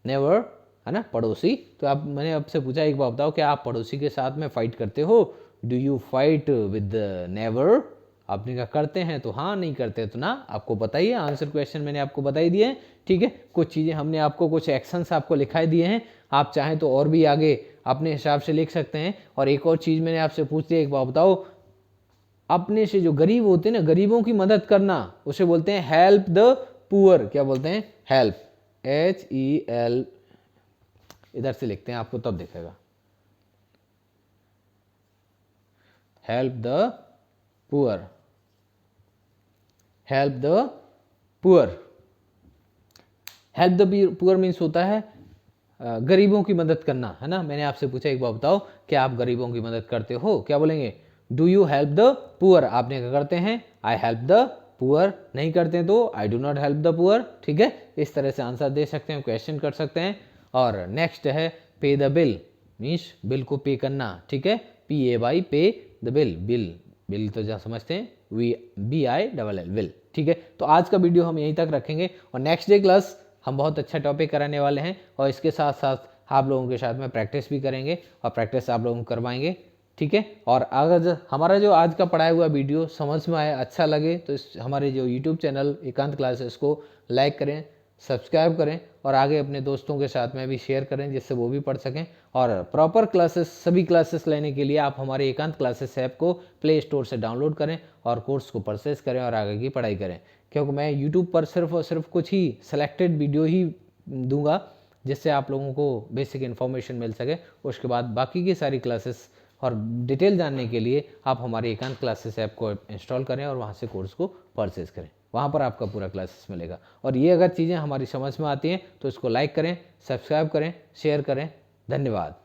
नेवर है ना, पड़ोसी। तो आप, मैंने आपसे पूछा एक बात बताओ, क्या आप पड़ोसी के साथ में फाइट करते हो? Do you fight with neighbour? आपने कहा करते हैं, तो हाँ, नहीं करते तो ना। आपको बताइए, आंसर क्वेश्चन मैंने आपको बता ही दिए हैं, ठीक है। कुछ चीज़ें हमने आपको, कुछ एक्शंस आपको लिखाई दिए हैं, आप चाहें तो और भी आगे अपने हिसाब से लिख सकते हैं। और एक और चीज़ मैंने आपसे पूछ लिया, एक बात बताओ, अपने से जो गरीब होते हैं ना, गरीबों की मदद करना, उसे बोलते हैं हेल्प द पुअर। क्या बोलते हैं? हेल्प, HEL, इधर से लिखते हैं, आपको तब दिखेगा, help the poor, help the poor. Help the poor means होता है गरीबों की मदद करना, है ना। मैंने आपसे पूछा, एक बार बताओ, क्या आप गरीबों की मदद करते हो? क्या बोलेंगे? Do you help the poor? आपने क्या करते हैं? I help the poor. नहीं करते हैं तो आई do not help the poor, ठीक है। इस तरह से आंसर दे सकते हैं, क्वेश्चन कर सकते हैं। और नेक्स्ट है पे द बिल, मीन्स बिल को पे करना, ठीक है। PAY, पे द बिल, बिल, बिल तो जहाँ समझते हैं, BILL, बिल, ठीक है। तो आज का वीडियो हम यहीं तक रखेंगे, और नेक्स्ट डे क्लास हम बहुत अच्छा टॉपिक कराने वाले हैं, और इसके साथ साथ आप लोगों के साथ में प्रैक्टिस भी करेंगे, और प्रैक्टिस आप लोगों को करवाएंगे, ठीक है। और अगर हमारा जो आज का पढ़ाया हुआ वीडियो समझ में आए, अच्छा लगे, तो इस हमारे जो यूट्यूब चैनल एकांत क्लासेस को लाइक करें, सब्सक्राइब करें, और आगे अपने दोस्तों के साथ में भी शेयर करें, जिससे वो भी पढ़ सकें। और प्रॉपर क्लासेस, सभी क्लासेस लेने के लिए आप हमारे एकांत क्लासेस ऐप को प्ले स्टोर से डाउनलोड करें, और कोर्स को परचेज करें, और आगे की पढ़ाई करें। क्योंकि मैं यूट्यूब पर सिर्फ और सिर्फ कुछ ही सेलेक्टेड वीडियो ही दूंगा, जिससे आप लोगों को बेसिक इन्फॉर्मेशन मिल सके। उसके बाद बाकी की सारी क्लासेस और डिटेल जानने के लिए आप हमारे एकांत क्लासेस ऐप को इंस्टॉल करें, और वहाँ से कोर्स को परचेज करें, वहाँ पर आपका पूरा क्लासेस मिलेगा। और ये अगर चीज़ें हमारी समझ में आती हैं तो इसको लाइक करें, सब्सक्राइब करें, शेयर करें। धन्यवाद।